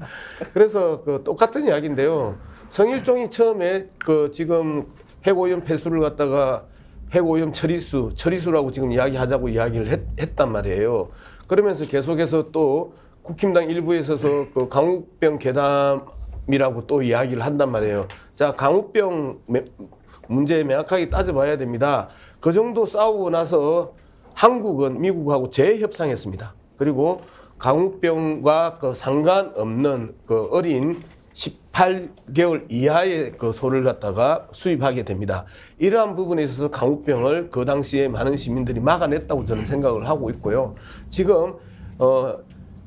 그래서 그 똑같은 이야기인데요. 성일종이 처음에 그 지금 핵오염 폐수를 갖다가 핵오염 처리수라고 지금 이야기하자고 이야기를 했단 말이에요. 그러면서 계속해서 또 국힘당 일부에 서서 그 강우병 괴담이라고 또 이야기를 한단 말이에요. 자, 강우병 문제 명확하게 따져봐야 됩니다. 그 정도 싸우고 나서 한국은 미국하고 재협상했습니다. 그리고 강우병과 그 상관없는 그 어린 18개월 이하의 그 소를 갖다가 수입하게 됩니다. 이러한 부분에 있어서 강우병을 그 당시에 많은 시민들이 막아냈다고 저는 생각을 하고 있고요. 지금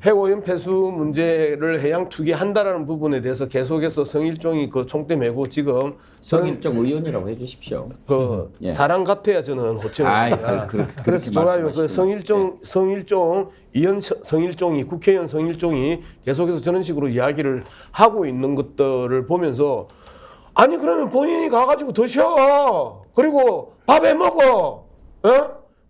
핵오염 폐수 문제를 해양 투기한다라는 부분에 대해서 계속해서 성일종이 그 총대 메고 지금 성일종 의원이라고 해주십시오. 그 예. 사람 같아야 저는 호칭합니다. 그래서 좋아요. 그 성일종 이현 성일종이 국회의원 성일종이 계속해서 저런 식으로 이야기를 하고 있는 것들을 보면서 아니 그러면 본인이 가가지고 드셔. 그리고 밥에 먹어.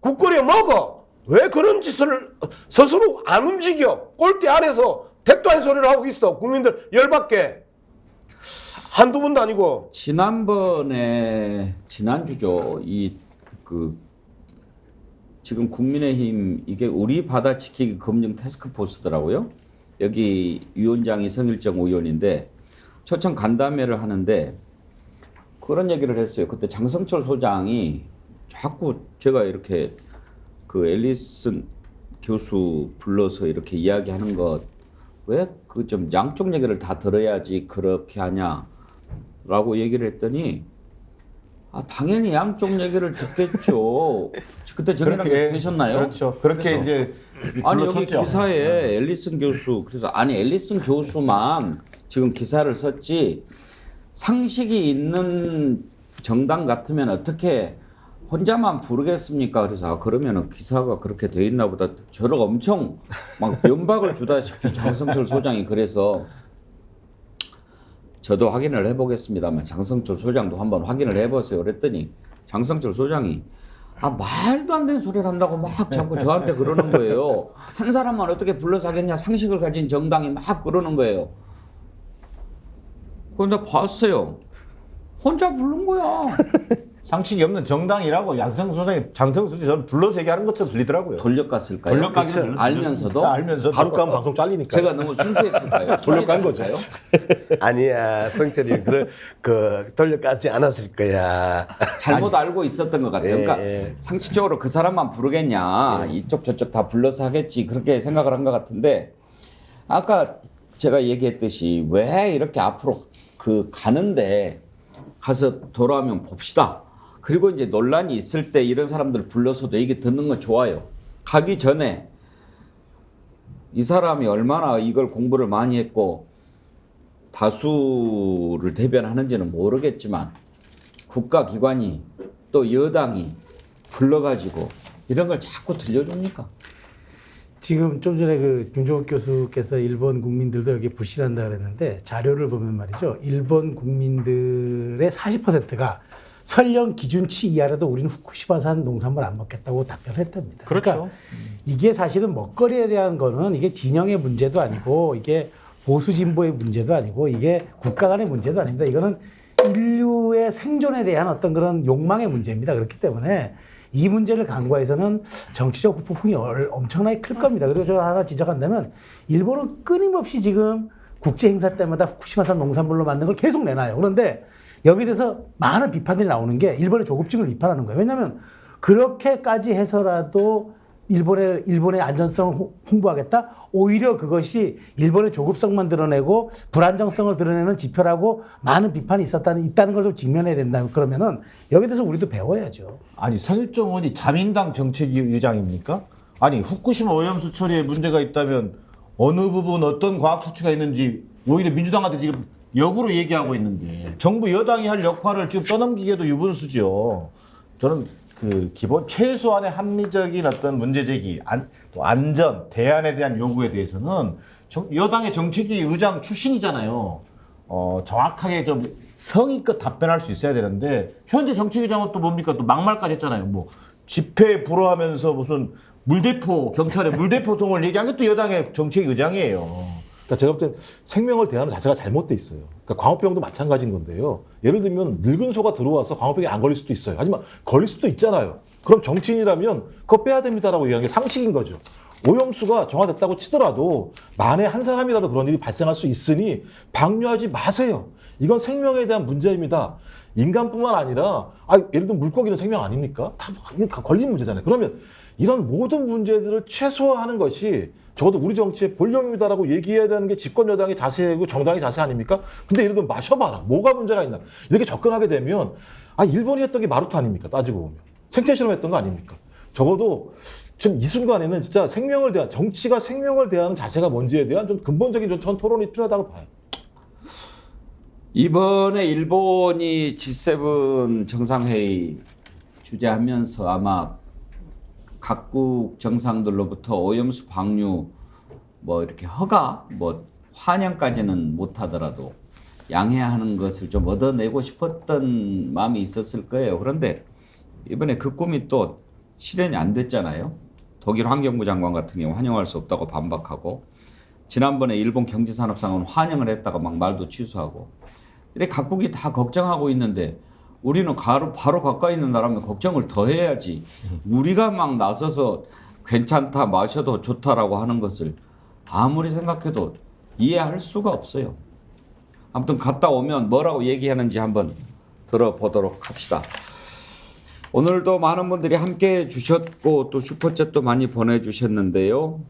국 끓여 먹어. 왜 그런 짓을 스스로 안 움직여? 꼴대 안에서 택도 아닌 소리를 하고 있어. 국민들 열받게. 한두 번도 아니고. 지난주죠. 지금 국민의힘 이게 우리 바다 지키기 검증 태스크포스더라고요. 여기 위원장이 성일정 의원인데 초청 간담회를 하는데 그런 얘기를 했어요. 그때 장성철 소장이 자꾸 제가 이렇게 그 앨리슨 교수 불러서 이렇게 이야기하는 것 왜 그 좀 양쪽 얘기를 다 들어야지 그렇게 하냐라고 얘기를 했더니 당연히 양쪽 얘기를 듣겠죠. 그때 정의당 되셨나요? 그렇죠. 그렇게 그래서, 이제 아니 여기 둘러섰죠. 기사에 앨리슨 교수 그래서 아니 앨리슨 교수만 지금 기사를 썼지 상식이 있는 정당 같으면 어떻게 혼자만 부르겠습니까? 그래서 그러면은 기사가 그렇게 돼 있나 보다. 저를 엄청 막 면박을 주다시피 장성철 소장이 그래서 저도 확인을 해보겠습니다만 장성철 소장도 한번 확인을 해보세요. 그랬더니 장성철 소장이 말도 안 되는 소리를 한다고 막 자꾸 저한테 그러는 거예요. 한 사람만 어떻게 불러서 하겠냐. 상식을 가진 정당이 막 그러는 거예요. 그런데 봤어요. 혼자 부른 거야. 상식이 없는 정당이라고 장성철 소장이 저는 불러서 얘기하는 것처럼 들리더라고요. 돌려갔을까요? 돌려가기는 알면서도? 바로 가면 방송 잘리니까. 제가 너무 순수했을까요? 돌려간 거죠. 아니야, 성철이 그 돌려가지 않았을 거야. 잘못 알고 있었던 것 같아요. 그러니까 예. 상식적으로 그 사람만 부르겠냐. 이쪽 저쪽 다 불러서 하겠지. 그렇게 생각을 한 것 같은데 아까 제가 얘기했듯이 왜 이렇게 앞으로 가는데 가서 돌아오면 봅시다. 그리고 이제 논란이 있을 때 이런 사람들 불러서도 얘기 듣는 건 좋아요. 가기 전에 이 사람이 얼마나 이걸 공부를 많이 했고 다수를 대변하는지는 모르겠지만 국가기관이 또 여당이 불러가지고 이런 걸 자꾸 들려줍니까? 지금 좀 전에 그 김종욱 교수께서 일본 국민들도 여기 부실한다 그랬는데 자료를 보면 말이죠. 일본 국민들의 40%가 설령 기준치 이하라도 우리는 후쿠시마산 농산물 안 먹겠다고 답변을 했답니다. 그렇죠. 그러니까 이게 사실은 먹거리에 대한 거는 이게 진영의 문제도 아니고 이게 보수 진보의 문제도 아니고 이게 국가 간의 문제도 아닙니다. 이거는 인류의 생존에 대한 어떤 그런 욕망의 문제입니다. 그렇기 때문에 이 문제를 간과해서는 정치적 후폭풍이 엄청나게 클 겁니다. 그리고 저 하나 지적한다면 일본은 끊임없이 지금 국제 행사 때마다 후쿠시마산 농산물로 만든 걸 계속 내놔요. 그런데 여기에 대해서 많은 비판들이 나오는 게 일본의 조급증을 비판하는 거예요. 왜냐하면 그렇게까지 해서라도 일본의 안전성을 홍보하겠다? 오히려 그것이 일본의 조급성만 드러내고 불안정성을 드러내는 지표라고 많은 비판이 있다는 걸 좀 직면해야 된다. 그러면은 여기에 대해서 우리도 배워야죠. 아니 성일종 의원이 자민당 정책위 의장입니까? 아니 후쿠시마 오염수 처리에 문제가 있다면 어느 부분 어떤 과학 수치가 있는지 오히려 민주당한테 지금 역으로 얘기하고 있는데 정부 여당이 할 역할을 지금 떠넘기기에도 유분수죠. 저는 그 기본 최소한의 합리적인 어떤 문제 제기, 또 안전, 대안에 대한 요구에 대해서는 여당의 정책위 의장 출신이잖아요. 정확하게 좀 성의껏 답변할 수 있어야 되는데 현재 정책위장은 또 뭡니까? 또 막말까지 했잖아요. 뭐 집회 불허하면서 무슨 물대포 경찰에 물대포통을 얘기한 게 또 여당의 정책위 의장이에요. 그러니까 제가 볼 땐 생명을 대하는 자세가 잘못돼 있어요. 그러니까 광우병도 마찬가지인 건데요. 예를 들면 늙은 소가 들어와서 광우병이 안 걸릴 수도 있어요. 하지만 걸릴 수도 있잖아요. 그럼 정치인이라면 그거 빼야 됩니다라고 얘기하는 게 상식인 거죠. 오염수가 정화됐다고 치더라도 만에 한 사람이라도 그런 일이 발생할 수 있으니 방류하지 마세요. 이건 생명에 대한 문제입니다. 인간뿐만 아니라 예를 들면 물고기는 생명 아닙니까? 다 걸리는 문제잖아요. 그러면 이런 모든 문제들을 최소화하는 것이 적어도 우리 정치의 본령입니다라고 얘기해야 되는 게 집권 여당의 자세고 정당의 자세 아닙니까? 근데 예를 들면 마셔봐라. 뭐가 문제가 있나. 이렇게 접근하게 되면 일본이 했던 게 마루타 아닙니까? 따지고 보면. 생체 실험했던 거 아닙니까? 적어도 지금 이 순간에는 진짜 정치가 생명을 대하는 자세가 뭔지에 대한 좀 근본적인 전 토론이 필요하다고 봐요. 이번에 일본이 G7 정상회의 주재하면서 아마 각국 정상들로부터 오염수 방류 이렇게 허가 환영까지는 못하더라도 양해하는 것을 좀 얻어내고 싶었던 마음이 있었을 거예요. 그런데 이번에 그 꿈이 또 실현이 안 됐잖아요. 독일 환경부 장관 같은 경우 환영할 수 없다고 반박하고 지난번에 일본 경제산업상은 환영을 했다가 막 말도 취소하고 이렇게 각국이 다 걱정하고 있는데 우리는 바로 가까이 있는 나라면 걱정을 더 해야지. 우리가 막 나서서 괜찮다, 마셔도 좋다라고 하는 것을 아무리 생각해도 이해할 수가 없어요. 아무튼 갔다 오면 뭐라고 얘기하는지 한번 들어보도록 합시다. 오늘도 많은 분들이 함께해 주셨고 또 슈퍼챗도 많이 보내주셨는데요.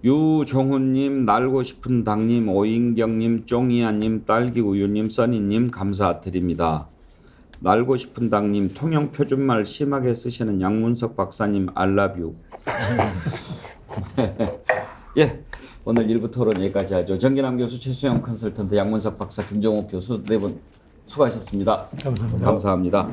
유종훈님, 날고 싶은 당님, 오인경님, 쫑이야님, 딸기우유님, 써니님 감사드립니다. 날고 싶은 당님, 통영 표준말 심하게 쓰시는 양문석 박사님 알라뷰. 예, 오늘 일부 토론 여기까지 하죠. 정기남 교수, 최수영 컨설턴트, 양문석 박사, 김종욱 교수 네 분 수고하셨습니다. 감사합니다. 감사합니다.